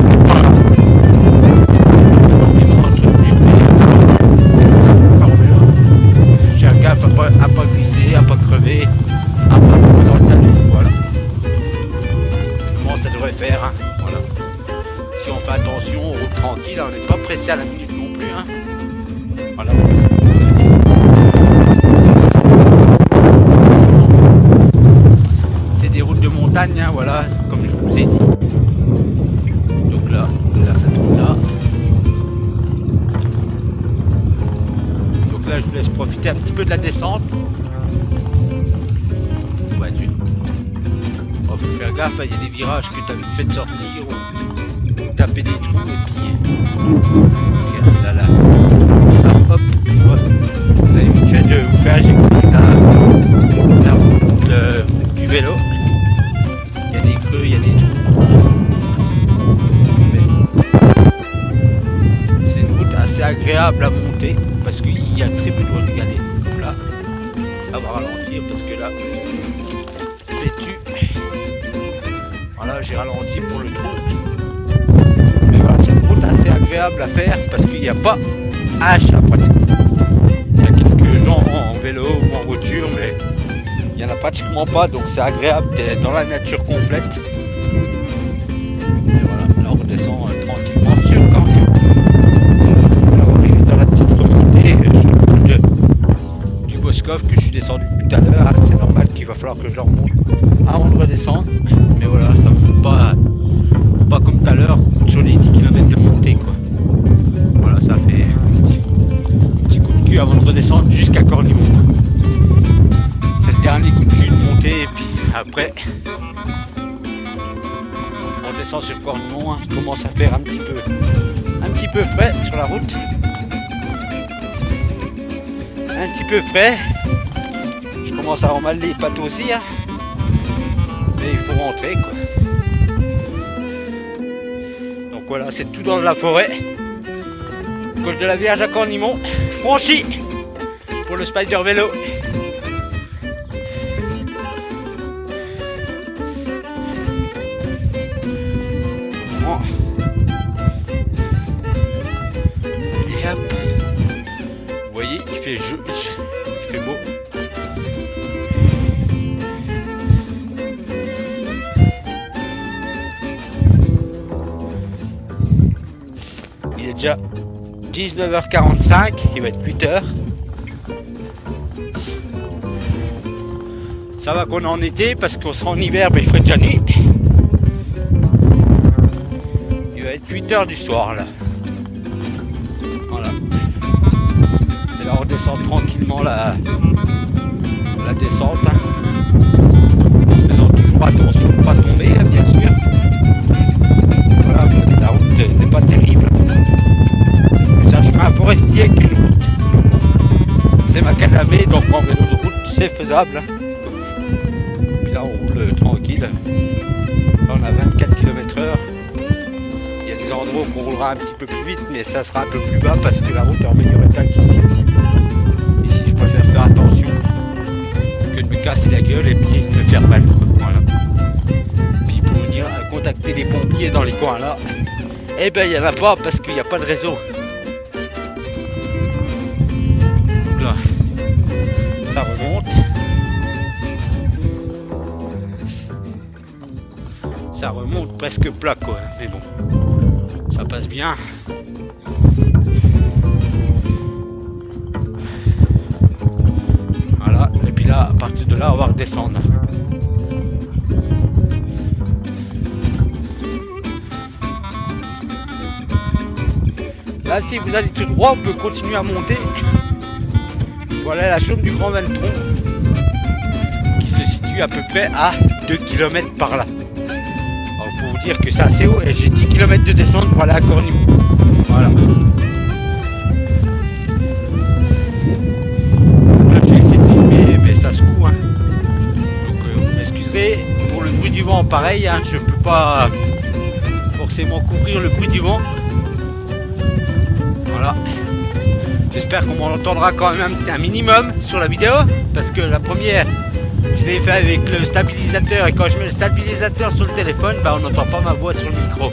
je faire gaffe à pas glisser, à pas crever, à pas tomber dans le talus. Voilà. Bon, ça devrait faire. Hein. Voilà. Si on fait attention, on roule tranquille, on n'est pas pressé à la minute non plus. Hein. Voilà. C'est des routes de montagne, hein, voilà, comme je vous ai dit. Donc là ça tourne là. Donc là je vous laisse profiter un petit peu de la descente. Voiture. Oh, faut faire gaffe, il y a des virages que tu as vite fait de sortir ou taper des trous et puis regarde, là. Hop, vous avez vite fait de vous faire éjecter la route du vélo. Il y a des creux, il y a des trous. C'est une route assez agréable à monter parce qu'il y a très peu de routes. Regardez, là, on va ralentir parce que là, vêtu. Voilà, j'ai ralenti pour le trou. Mais voilà, c'est une route assez agréable à faire parce qu'il n'y a pas H pratiquement. Il y a quelques gens en vélo ou en voiture, mais il n'y en a pratiquement pas, donc c'est agréable, t'es dans la nature complète. Et voilà, là on redescend tranquillement sur le Cornion. Là on arrive dans la petite remontée du Boscov que je suis descendu tout à l'heure. C'est normal qu'il va falloir que je remonte avant de redescendre. Mais voilà, ça monte pas comme tout à l'heure sur les 10 km de montée quoi. Voilà, ça fait un petit coup de cul avant de redescendre jusqu'à Cornimont. C'est le dernier coup de cul de montée et puis après on descend sur Cornimont, hein. Il commence à faire un petit peu frais sur la route. Un petit peu frais. Je commence à avoir mal les pattes aussi, hein. Mais il faut rentrer quoi. Donc voilà, c'est tout dans la forêt. Col de la Vierge à Cornimont, franchi pour le Spider Vélo. Bon. Et hop. Vous voyez, il fait beau. Il est déjà 19h45, il va être 8h. Ça va qu'on est en été parce qu'on sera en hiver, ben il ferait déjà nuit. Il va être 8h du soir là. Voilà. Et là on descend tranquillement la descente. En faisant toujours attention de ne pas tomber, bien sûr. Voilà, la route n'est pas terrible. C'est un chemin forestier qu'une route. C'est macadamé, donc en vélo de route c'est faisable. Puis là on roule tranquille. Là on a 24 km/h. Il y a des endroits où on roulera un petit peu plus vite, mais ça sera un peu plus bas parce que la route est en meilleur état qu'ici. Ici je préfère faire attention que de me casser la gueule et puis me faire mal. Voilà. Puis pour venir contacter les pompiers dans les coins là, eh ben il n'y en a pas parce qu'il n'y a pas de réseau. Donc là, ça remonte. Ça remonte presque plat quoi, mais bon, ça passe bien. Voilà, et puis là, à partir de là, on va redescendre. Là, si vous allez tout droit, on peut continuer à monter. Voilà la chaume du Grand Velletron, qui se situe à peu près à 2 km par là. Alors, pour vous dire que c'est assez haut, et j'ai 10 km de descente pour aller à Cornimont. Voilà. Là, j'ai essayé de filmer, mais ça se coud. Hein. Donc, vous m'excuserez pour le bruit du vent, pareil. Hein, je ne peux pas forcément couvrir le bruit du vent. Voilà. J'espère qu'on m'en entendra quand même un minimum sur la vidéo, parce que la première, je l'ai fait avec le stabilisateur, et quand je mets le stabilisateur sur le téléphone, bah, on n'entend pas ma voix sur le micro.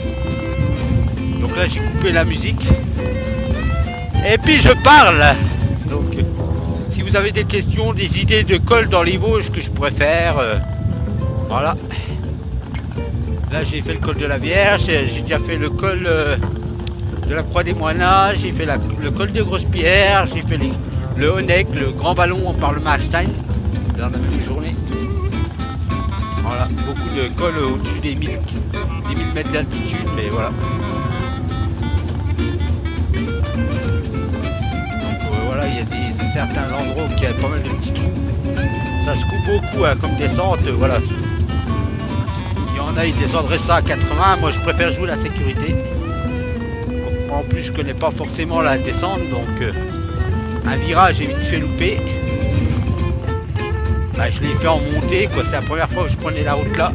Donc là, j'ai coupé la musique. Et puis je parle. Donc, si vous avez des questions, des idées de col dans les Vosges que je pourrais faire, voilà. Là, j'ai fait le col de la Vierge, j'ai déjà fait le col de la Croix des Moinas, j'ai fait le col des Grosses Pierres, j'ai fait le Honeck, le Grand Ballon par le Marstein dans la même journée. Voilà, beaucoup de cols au-dessus des 1000 mètres d'altitude, mais voilà. Donc voilà, il y a certains endroits où il y a pas mal de petits trous. Ça se coupe beaucoup hein, comme descente, voilà. Il y en a, ils descendraient ça à 80, moi je préfère jouer la sécurité. En plus, je connais pas forcément la descente, donc un virage est vite fait louper. Bah, je l'ai fait en montée, quoi. C'est la première fois que je prenais la route là.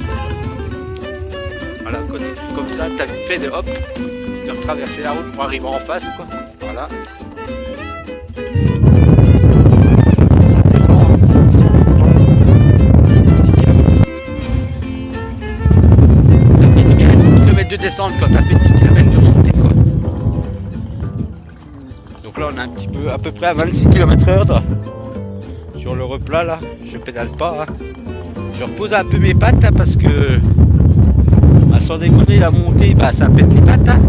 Voilà, quand des trucs comme ça, t'as vite fait de hop, de retraverser la route pour arriver en face, quoi. Voilà. Ça descend. Ça fait 10 km de descente quand t'as fait 10 km de montée, quoi. Donc là on est un petit peu à peu près à 26 km/h sur le replat là, je pédale pas, hein. Je repose un peu mes pattes hein, parce que bah, sans déconner la montée bah, ça pète les pattes hein.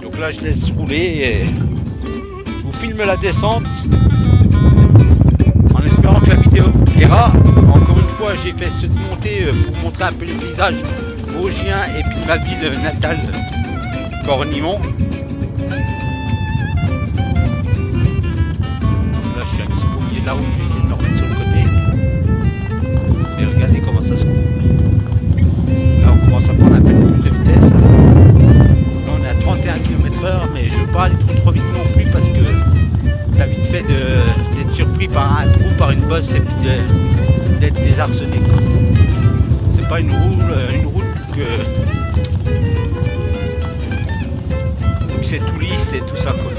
Donc là je laisse rouler et je vous filme la descente en espérant que la vidéo vous plaira. Encore une fois j'ai fait cette montée pour montrer un peu les paysages vosgiens et puis ma ville natale Cornimont. Là où je vais essayer de me remettre sur le côté. Et regardez comment ça se coupe. Là on commence à prendre un peu plus de vitesse. Là on est à 31 km/h, mais je veux pas aller trop vite non plus parce que t'as vite fait d'être surpris par un trou, par une bosse et puis d'être désarçonné. C'est pas une route que c'est tout lisse et tout ça quoi.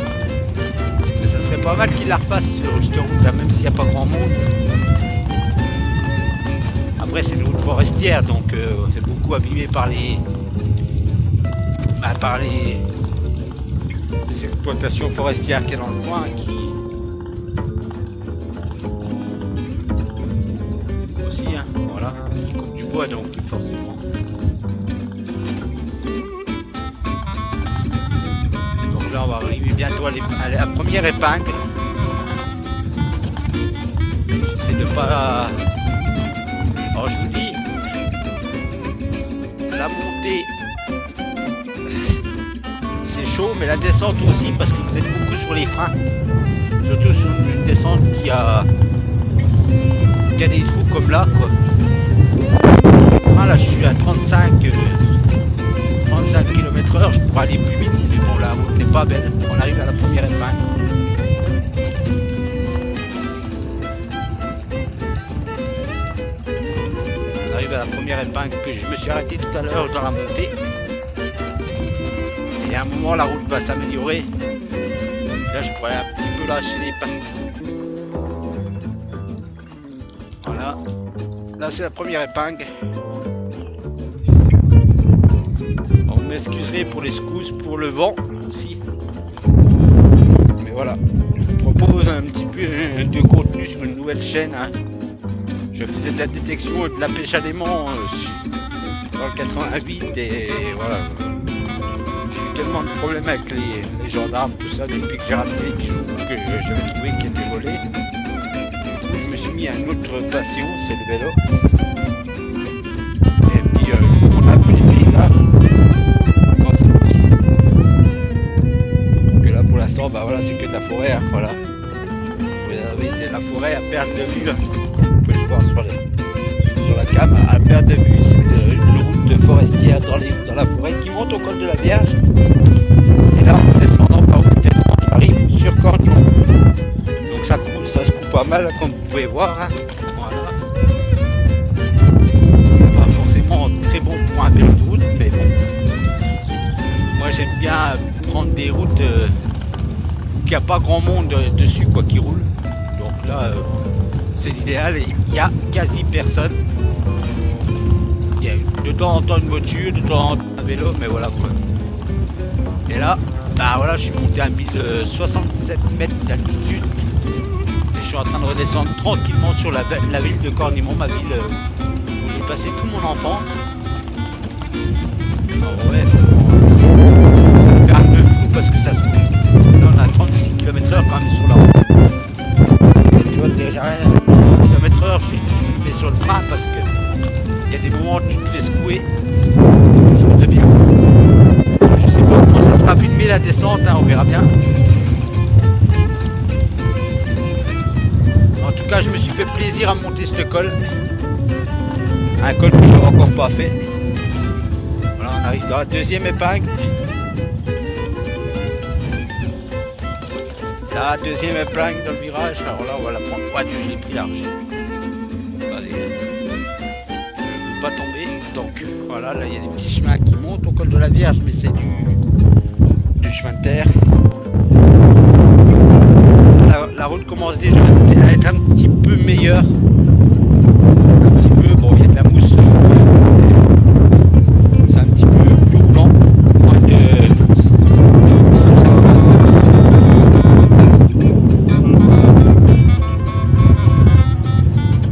Ça serait pas mal qu'ils la refassent sur cette route là, même s'il n'y a pas grand monde. Après c'est une route forestière, donc c'est beaucoup abîmé par les exploitations forestières qu'il y a dans le coin aussi, hein, voilà, qui coupent du bois donc forcément. Là on va arriver bientôt à la première épingle. J'essaie de pas... Alors je vous dis, la montée c'est chaud, mais la descente aussi parce que vous êtes beaucoup sur les freins. Surtout sur une descente qui a des trous comme là quoi. Ah, là je suis à 35 km/h, je pourrais aller plus vite, mais bon la route n'est pas belle. On arrive à la première épingle. On arrive à la première épingle que je me suis arrêté tout à l'heure dans la montée. Et à un moment la route va s'améliorer. Là je pourrais un petit peu lâcher l'épingle. Voilà. Là c'est la première épingle. Vous m'excuserez pour les secousses, pour le vent aussi. Mais voilà, je vous propose un petit peu de contenu sur une nouvelle chaîne. Hein. Je faisais de la détection et de la pêche à l'aimant dans le 88 et voilà. J'ai eu tellement de problèmes avec les gendarmes, tout ça, depuis que j'ai ramené les bijoux que j'avais trouvé qui étaient volés. Du coup, je me suis mis à une autre passion, c'est le vélo. Et puis, on a appris les paysages quand c'est possible. Que là, pour l'instant, bah voilà, c'est que de la forêt, hein, voilà. Vous avez de la forêt à perte de vue. Vous pouvez le voir sur la cam, à perte de vue. C'est une route forestière dans la forêt qui monte au col de la Vierge. Et là, en descendant par où je descends, j'arrive sur Cornillon. Donc ça se coupe pas mal, comme vous pouvez voir. Hein. Voilà. C'est pas forcément très bon pour un vélo de route, mais bon. Moi, j'aime bien prendre des routes où il n'y a pas grand monde dessus, quoi, qui roule. Donc là, c'est l'idéal. Il n'y a quasi personne. Il y a de temps en temps une voiture, de temps en temps un vélo, mais voilà quoi. Et là, bah voilà, je suis monté à 1067 mètres d'altitude. Et je suis en train de redescendre tranquillement sur la ville de Cornimont, ma ville où j'ai passé toute mon enfance. Alors ouais, ça me fait un peu fou parce que ça se trouve. Là on a 36 km/h quand même sur la route. Et tu vois déjà 30 km/h, je mets sur le frein parce que il y a des moments où tu te fais secouer. Je voudrais bien. Je sais pas comment ça sera filmé la descente, hein, on verra bien. En tout cas, je me suis fait plaisir à monter ce col. Un col que je n'ai encore pas fait. Voilà, on arrive dans la deuxième épingle. La deuxième épingle dans le virage. Alors là, on va la prendre. Ouais, je l'ai pris large. Pas tomber, donc voilà, là il y a des petits chemins qui montent au col de la Vierge, mais c'est du chemin de terre. La route commence déjà à être un petit peu meilleure, un petit peu, bon il y a de la mousse, c'est un petit peu plus roulant, moins de...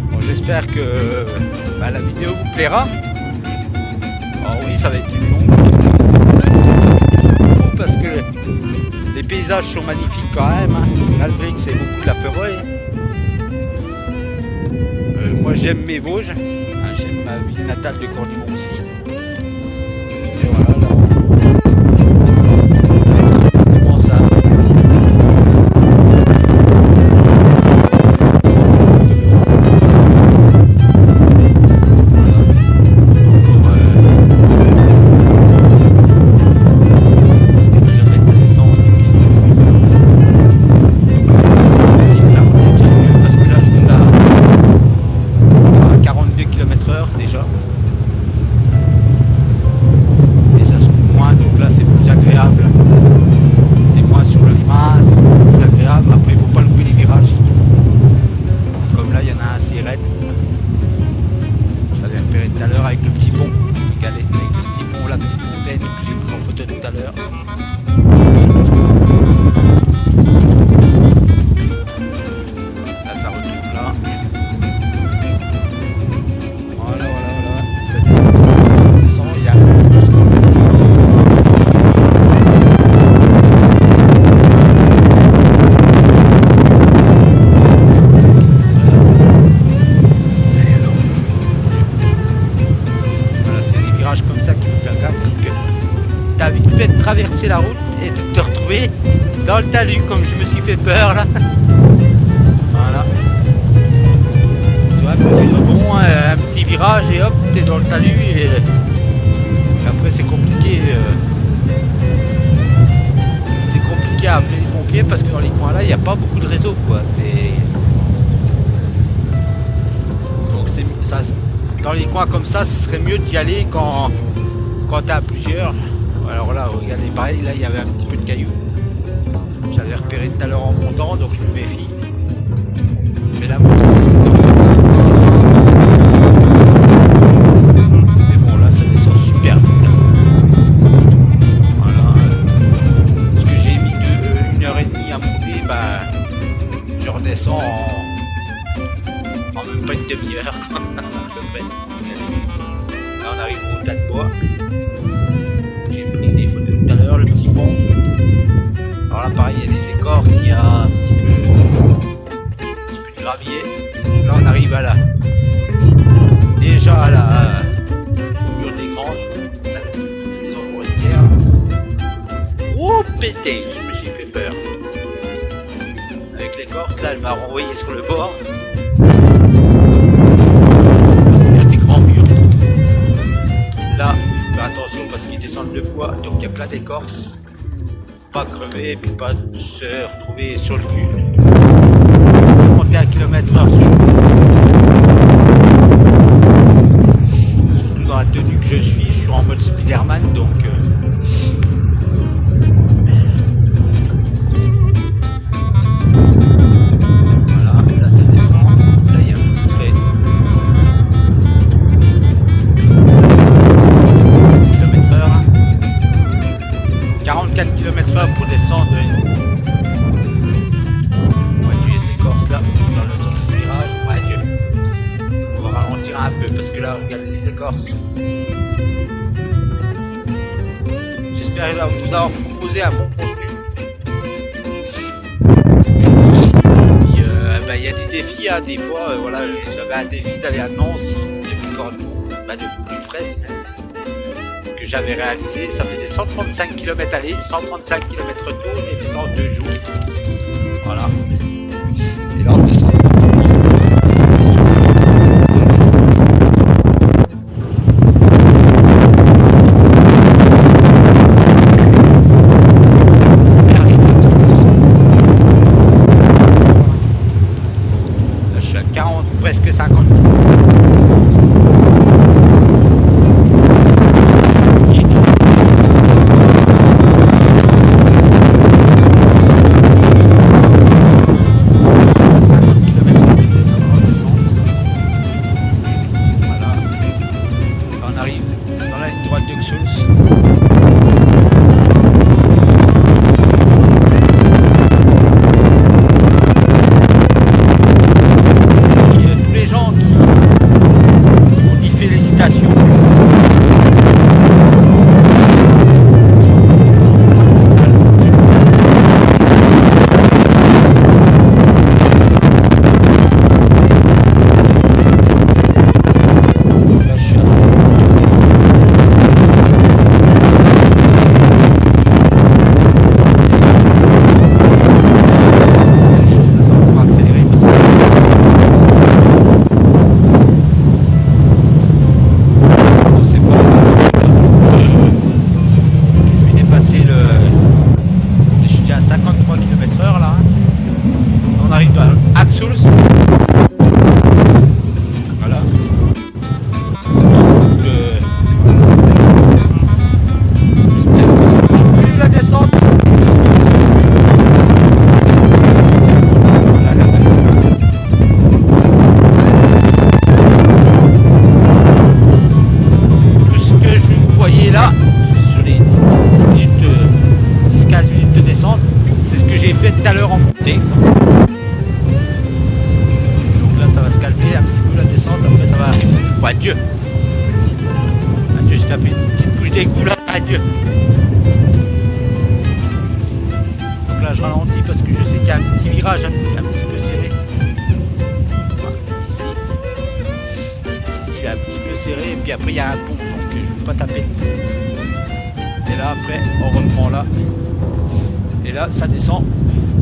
Bon, j'espère que la vidéo vous plaira. Alors oui, ça va être une longue parce que les paysages sont magnifiques quand même, hein, malgré que c'est beaucoup de la forêt. Moi j'aime mes Vosges, hein, j'aime ma ville natale de Cornimont aussi. Et voilà, là on commence à... traverser la route et de te retrouver dans le talus comme je me suis fait peur là. Voilà. Tu vois, tu fais rebond, un petit virage et hop, t'es dans le talus et après c'est compliqué. C'est compliqué à appeler les pompiers parce que dans les coins là il n'y a pas beaucoup de réseau quoi. Donc c'est ça. Dans les coins comme ça, ce serait mieux d'y aller quand t'es à plusieurs. Alors là, regardez, pareil, là il y avait un petit peu de cailloux. J'avais repéré tout à l'heure en montant, donc je me méfie. Mais la montée, c'est mais bon, là ça descend super vite. Voilà. Parce que j'ai mis 1h30 à monter, bah je redescends en même pas une demi-heure. tas de bois. J'ai pris des photos tout à l'heure, le petit pont. Alors là pareil, il y a des écorces, il y a un petit peu de gravier. Là on arrive à la déjà à la mur des granges, maison forestière. Oh pété, je me suis fait peur. Avec l'écorce là, elle m'a renvoyé sur le bord. Il y a des grands murs. Là, il faut faire attention parce qu'ils descendent le bois, donc il y a plein d'écorces. Pas crever et puis pas se retrouver sur le cul. Monter à 1 km/h surtout dans la tenue que je suis en mode Spider-Man donc voilà, là ça descend, là il y a un petit trait 44 km/h pour descendre là, dans le sens du virage, ouais Dieu. On va ralentir un peu parce que là, regardez les écorces. J'espère vous avoir proposé un bon contenu. Il y a des défis, hein, des fois, voilà, j'avais un défi d'aller à Nancy depuis Cordoue, depuis Fraisse même, que j'avais réalisé. Ça faisait 135 km aller, 135 km retour, et faisait en 2 jours. Voilà. Et là on descend. Là je suis à 40, presque 50. Adieu. Adieu, je tape une petite bouche d'égout là. Adieu. Donc là, je ralentis parce que je sais qu'il y a un petit virage un petit peu serré. Voilà, ici, il est un petit peu serré. Et puis après, il y a un pont. Donc je ne veux pas taper le pont. Et là, après, on reprend là. Et là, ça descend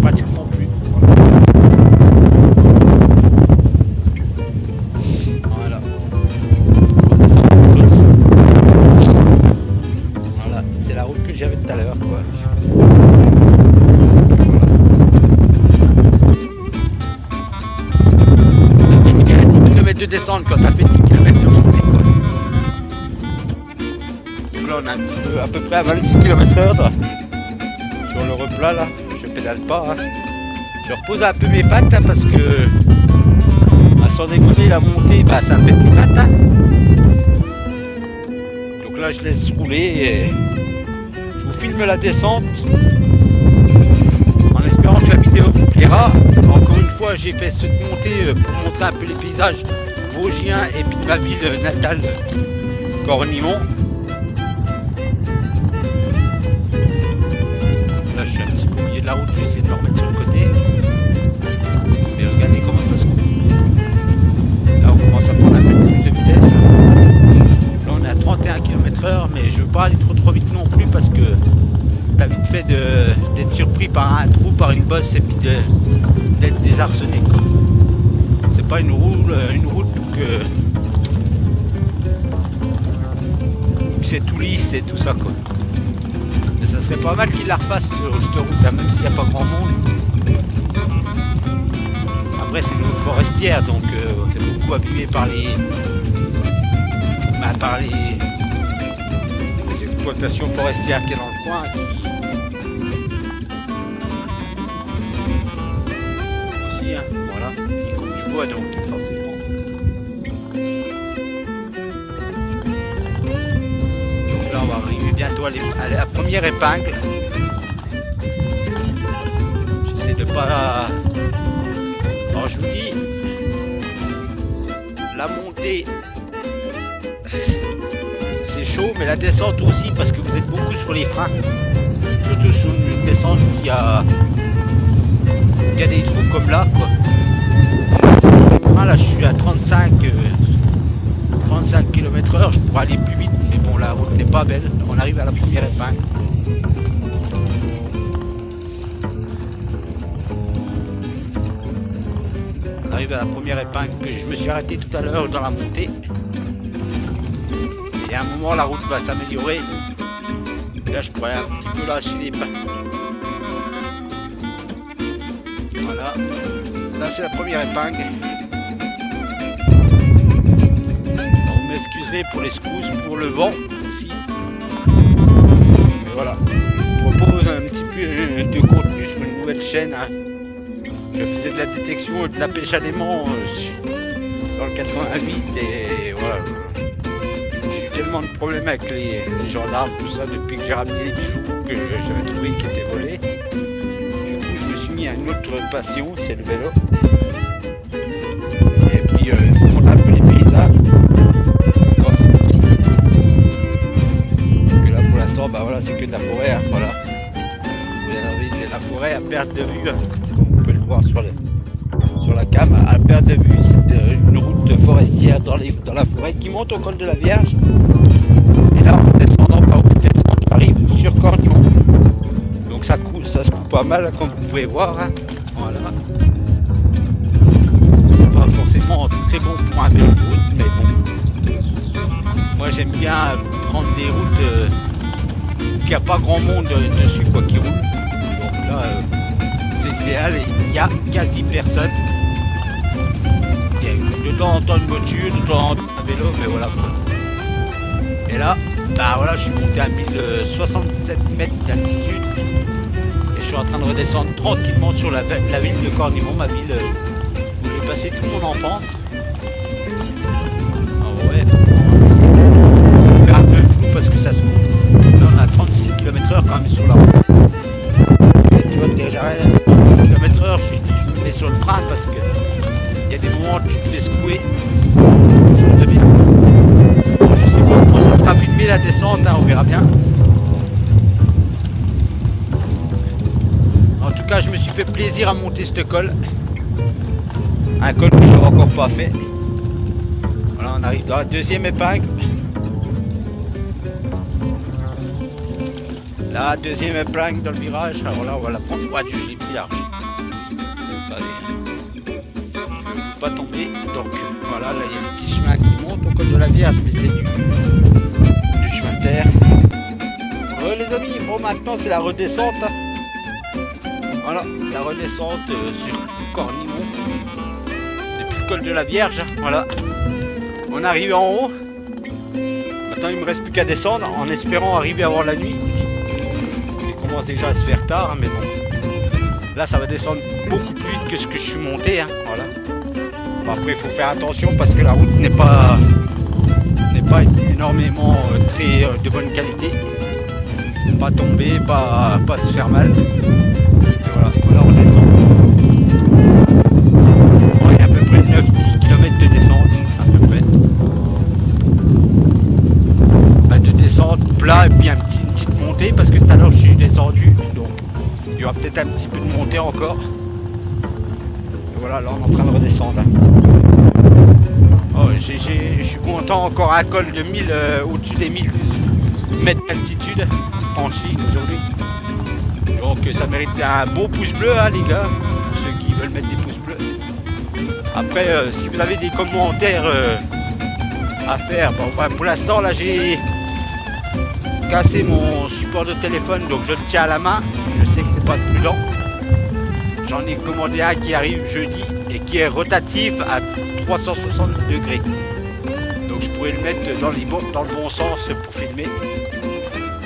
pratiquement plus. De descendre quand t'as fait 10 km de montée quoi. Donc là on est un petit peu à peu près à 26 km/h sur le replat là, je pédale pas hein. Je repose un peu mes pattes hein, parce que sans déconner la montée bah ça me pète les pattes hein. Donc là je laisse rouler et je vous filme la descente en espérant que la vidéo vous plaira. Encore une fois j'ai fait cette montée pour montrer un peu les paysages vosgiens et puis ma ville natale Cornimont. Là je suis un petit peu au milieu de la route, je vais essayer de me remettre sur le côté. Mais regardez comment ça se coupe. Là on commence à prendre un peu plus de vitesse. Là on est à 31 km/h, mais je veux pas aller trop vite non plus parce que t'as vite fait d'être surpris par un trou, par une bosse et puis d'être désarçonné. C'est pas une route que c'est tout lisse et tout ça quoi. Mais ça serait pas mal qu'ils la refassent sur cette route là, même s'il n'y a pas grand monde. Après c'est une route forestière donc c'est beaucoup abîmé par les exploitations forestières qui est dans le coin aussi hein, voilà, ils coupent du bois donc forcément. Là on va arriver bientôt à la première épingle. J'essaie de pas... Alors je vous dis, la montée c'est chaud, mais la descente aussi parce que vous êtes beaucoup sur les freins. Surtout sur une descente qui a des trous comme là quoi. Là je suis à 35 km/h, je pourrais aller plus vite, mais bon la route n'est pas belle. On arrive à la première épingle. On arrive à la première épingle que je me suis arrêté tout à l'heure dans la montée. Et à un moment la route va s'améliorer. Là je pourrais un petit peu lâcher les pas. Voilà. Là c'est la première épingle. M'excuserez pour les secousses, pour le vent aussi. Mais voilà, je propose un petit peu de contenu sur une nouvelle chaîne. Hein. Je faisais de la détection et de la pêche à l'aimant dans le 88 et voilà. J'ai eu tellement de problèmes avec les gendarmes, tout ça, depuis que j'ai ramené les bijoux que j'avais trouvé qui étaient volés. Du coup, je me suis mis à une autre passion, c'est le vélo. Et puis, on a un peu les paysages. Bah voilà, c'est que de la forêt, hein, voilà. Vous avez de la forêt à perte de vue, hein, comme vous pouvez le voir sur la cam, à perte de vue. C'est une route forestière dans la forêt qui monte au col de la Vierge. Et là, en descendant par où je descends, j'arrive sur Cornimont. Donc ça se coupe pas mal, comme vous pouvez voir. Hein. Voilà. C'est pas forcément très bon pour un vélo de route, mais bon. Moi, j'aime bien prendre des routes qu'il n'y a pas grand monde dessus quoi qui roule. Donc là c'est idéal et il n'y a quasi personne. Il y a de temps en temps une voiture, de temps en temps un vélo, mais voilà. Et là, bah voilà, je suis monté à 1067 mètres d'altitude et je suis en train de redescendre tranquillement sur la ville de Cornimont, ma ville où j'ai passé toute mon enfance. Ah ouais. Ça me fait un peu flou parce que ça se trouve. Là on a 36 km/h quand même sur la route. Tu vois que j'arrête à 30 km/h, je me mets sur le frein parce que il y a des moments où tu te fais secouer. Je sais pas comment ça sera filmé la descente, hein, on verra bien. En tout cas je me suis fait plaisir à monter ce col. Un col que je n'avais encore pas fait. Voilà, on arrive dans la deuxième épingle. La deuxième épingle dans le virage, alors là on va la prendre. Ouais, je l'ai pris large. Allez. Je ne veux pas tomber. Donc voilà, là il y a un petit chemin qui monte au col de la Vierge, mais c'est du chemin de terre. Les amis, bon maintenant c'est la redescente. Hein. Voilà, la redescente sur Cornimont. Depuis le col de la Vierge, hein. Voilà. On arrive en haut. Maintenant il me reste plus qu'à descendre en espérant arriver avant la nuit. Commence déjà à se faire tard, hein, mais bon. Là, ça va descendre beaucoup plus vite que ce que je suis monté. Hein, voilà. Bon, après, il faut faire attention parce que la route n'est pas énormément très de bonne qualité. Pas tomber, pas se faire mal. Et voilà, on descend. Bon, il y a à peu près 9-10 km de descente, à peu près. là, et puis une petite montée, parce que tout à l'heure je suis descendu, donc il y aura peut-être un petit peu de montée encore. Et voilà, là on est en train de redescendre. Oh, je suis content, encore un col de 1000, au-dessus des 1000 mètres d'altitude franchi aujourd'hui. Donc ça mérite un beau pouce bleu, hein, les gars, pour ceux qui veulent mettre des pouces bleus. Après, si vous avez des commentaires à faire, bon, bah, pour l'instant là j'ai cassé mon support de téléphone, donc je le tiens à la main. Je sais que c'est pas prudent. J'en ai commandé un qui arrive jeudi et qui est rotatif à 360 degrés. Donc je pourrais le mettre dans le bon sens pour filmer.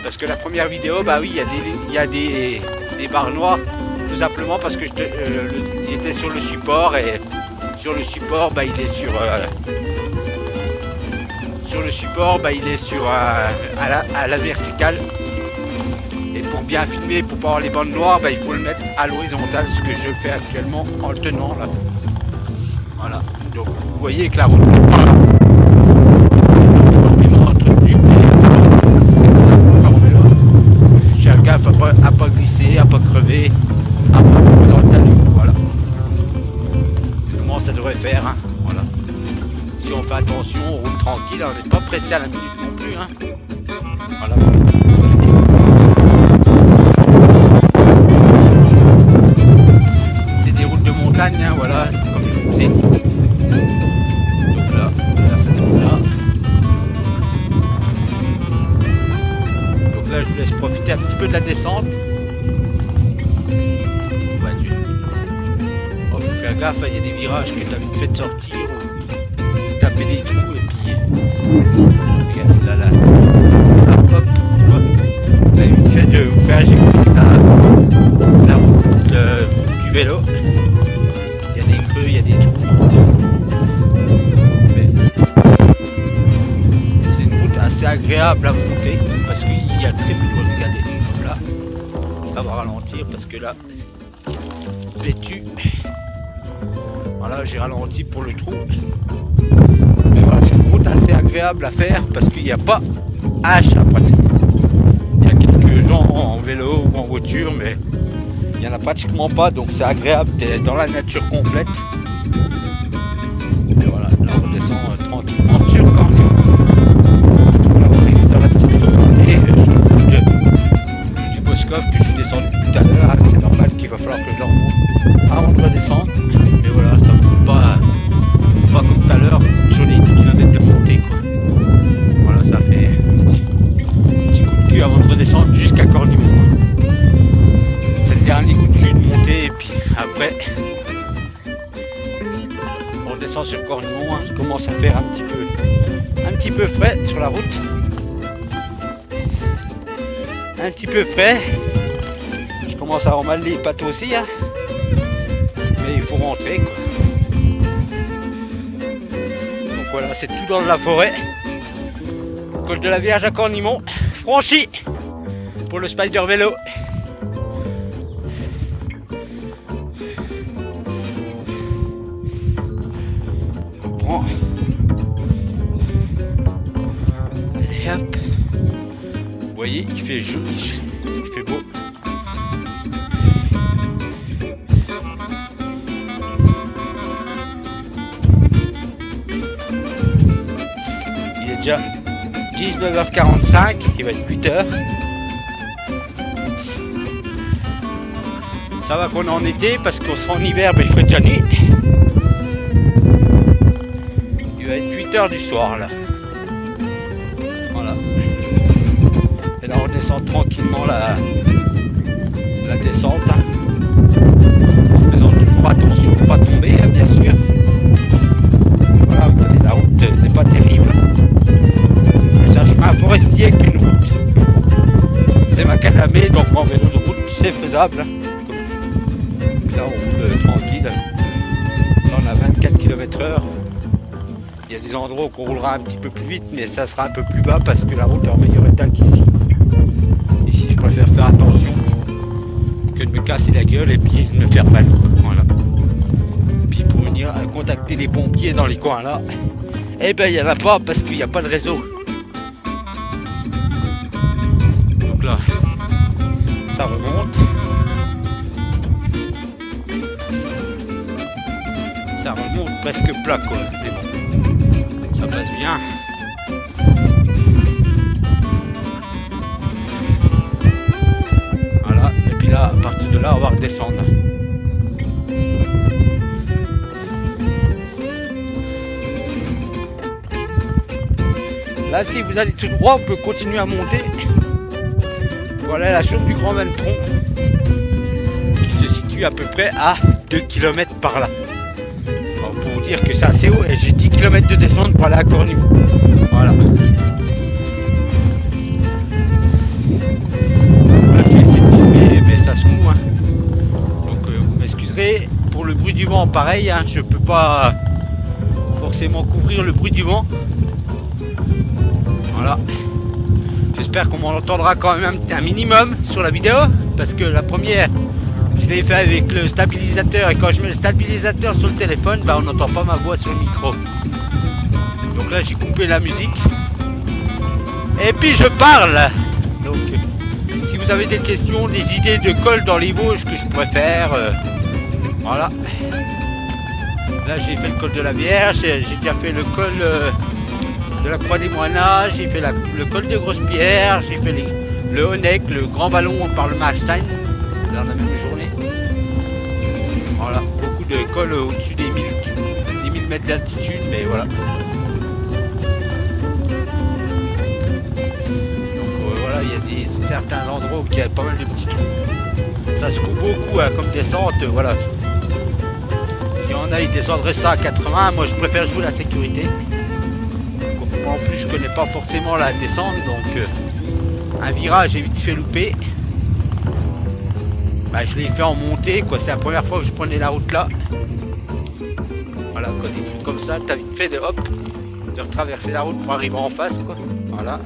Parce que la première vidéo, bah oui, il y a des barres noires, tout simplement parce que il était sur le support, et sur le support, bah il est sur le support, bah il est à la verticale. Et pour bien filmer, pour pas avoir les bandes noires, bah il faut le mettre à l'horizontale, ce que je fais actuellement en le tenant là. Voilà. Donc vous voyez que la route faire gaffe à pas glisser, à pas crever, à pas tomber dans le talus, voilà. Comment ça devrait faire, hein, voilà. Si on fait attention, on roule tranquille, on n'est pas pressé à la minute non plus, hein. Voilà. C'est des routes de montagne, hein, voilà, comme je vous ai dit. Donc là cette route-là. Là, je vous laisse profiter un petit peu de la descente. Ouais, faut faire gaffe, il y a des virages que tu as vite fait de sortir, ou taper des trous, et puis regardez là, hop, vous avez vite fait de vous faire écouter la route du vélo. Il y a des creux, il y a des trous. Mais c'est une route assez agréable à monter, parce qu'il y a très peu de routes. Regardez, là, ça va ralentir parce que là, vêtu. Voilà, j'ai ralenti pour le trou. Mais voilà, c'est une route assez agréable à faire parce qu'il n'y a pas H pratiquement. Il y a quelques gens en vélo ou en voiture, mais il n'y en a pratiquement pas, donc c'est agréable, t'es dans la nature complète. Et voilà, là on redescend tranquillement sur Cornion. Du Boscov que je suis descendu tout à l'heure, c'est normal qu'il va falloir que je le remonte avant de redescendre. Mais voilà, ça ne monte pas comme tout à l'heure sur les 10 km de montée, quoi. Voilà, ça fait un petit coup de cul avant de redescendre jusqu'à Cornimont. C'est le dernier coup de cul de montée, et puis après on redescend sur Cornimont, hein. Il commence à faire un petit peu frais sur la route. Un petit peu frais. Je commence à avoir mal les pattes aussi, hein. Mais il faut rentrer, quoi. Donc voilà, c'est tout dans la forêt. Col de la Vierge à Cornimont, franchi pour le Spider vélo. On prend. Allez hop. Vous voyez, il fait joli, il fait beau. Il est déjà 19h45, il va être 8h. Ça va qu'on est en été, parce qu'on sera en hiver, mais il ferait déjà nuit. Il va être 8h du soir là. Voilà. Et là on descend tranquillement la descente, hein. En faisant toujours attention pour pas tomber, hein, bien sûr. Voilà, regardez, la route n'est pas terrible. C'est un chemin forestier avec une route. C'est macadamé, donc en vélo de route c'est faisable, hein. Là on roule tranquille. Là on a 24 km/h. Il y a des endroits où on roulera un petit peu plus vite, mais ça sera un peu plus bas parce que la route est en meilleur état qu'ici. Ici je préfère faire attention que de me casser la gueule et puis de me faire mal. Voilà. Puis pour venir contacter les pompiers dans les coins là, eh ben il n'y en a pas parce qu'il n'y a pas de réseau. là, ça remonte. Ça remonte presque plat quoi, mais bon, ça passe bien. Voilà, et puis là, à partir de là, on va redescendre. Là, si vous allez tout droit, on peut continuer à monter. Voilà la chaume du Grand Venetron, qui se situe à peu près à 2 km par là. Alors, pour vous dire que c'est assez haut, et j'ai 10 km de descente pour aller à Cornu. Voilà. Là, je vais essayer de filmer, mais ça se moue. Hein. Donc, vous m'excuserez pour le bruit du vent, pareil, hein, je peux pas forcément couvrir le bruit du vent. Voilà. J'espère qu'on m'entendra quand même un minimum sur la vidéo, parce que la première, je l'ai fait avec le stabilisateur, et quand je mets le stabilisateur sur le téléphone, bah, on n'entend pas ma voix sur le micro. Donc là, j'ai coupé la musique. Et puis je parle. Donc, si vous avez des questions, des idées de col dans les Vosges que je pourrais faire, voilà. Là, j'ai fait le col de la Vierge, j'ai déjà fait le col de la Croix des Moinas, j'ai fait le col de Grosse-Pierre, j'ai fait le Honeck, le Grand Ballon par le Marstein dans la même journée. Voilà, beaucoup de cols au-dessus des 1000 mètres d'altitude, mais voilà. Donc voilà, il y a certains endroits où il y a pas mal de petits trous. Ça se coupe beaucoup hein, comme descente, voilà. Il y en a, ils descendraient ça à 80, moi je préfère jouer la sécurité. En plus je connais pas forcément la descente, donc un virage j'ai vite fait louper. Bah, je l'ai fait en montée quoi, c'est la première fois que je prenais la route là. Voilà quoi, des trucs comme ça, t'as vite fait de hop, de retraverser la route pour arriver en face quoi. Voilà.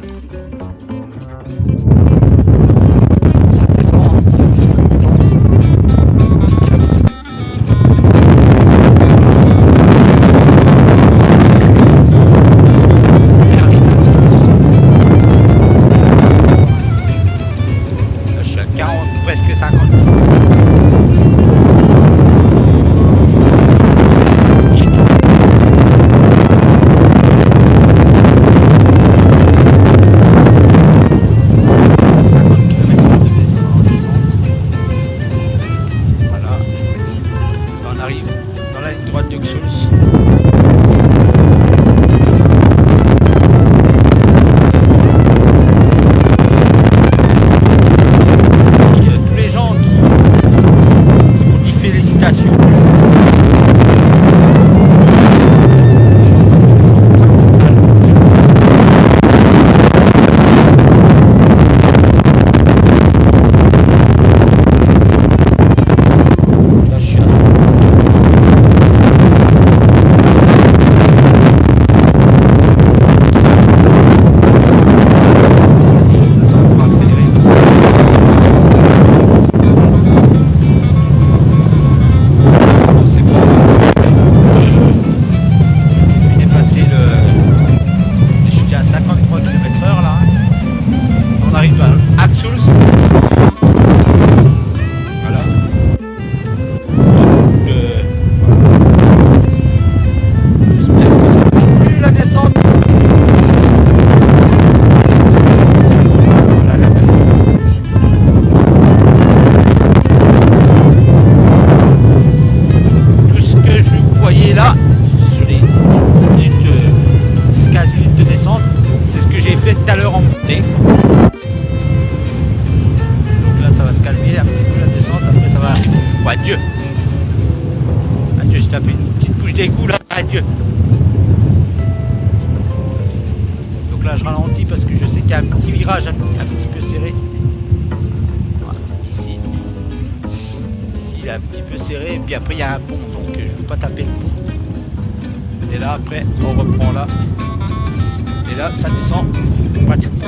Adieu. Adieu, je tape une petite bouche d'égout là. Adieu. Donc là, je ralentis parce que je sais qu'il y a un petit virage un petit peu serré. Voilà, ici. Ici, il est un petit peu serré. Et puis après, il y a un pont. Donc, je ne veux pas taper le pont. Et là, après, on reprend là. Et là, ça descend pratiquement.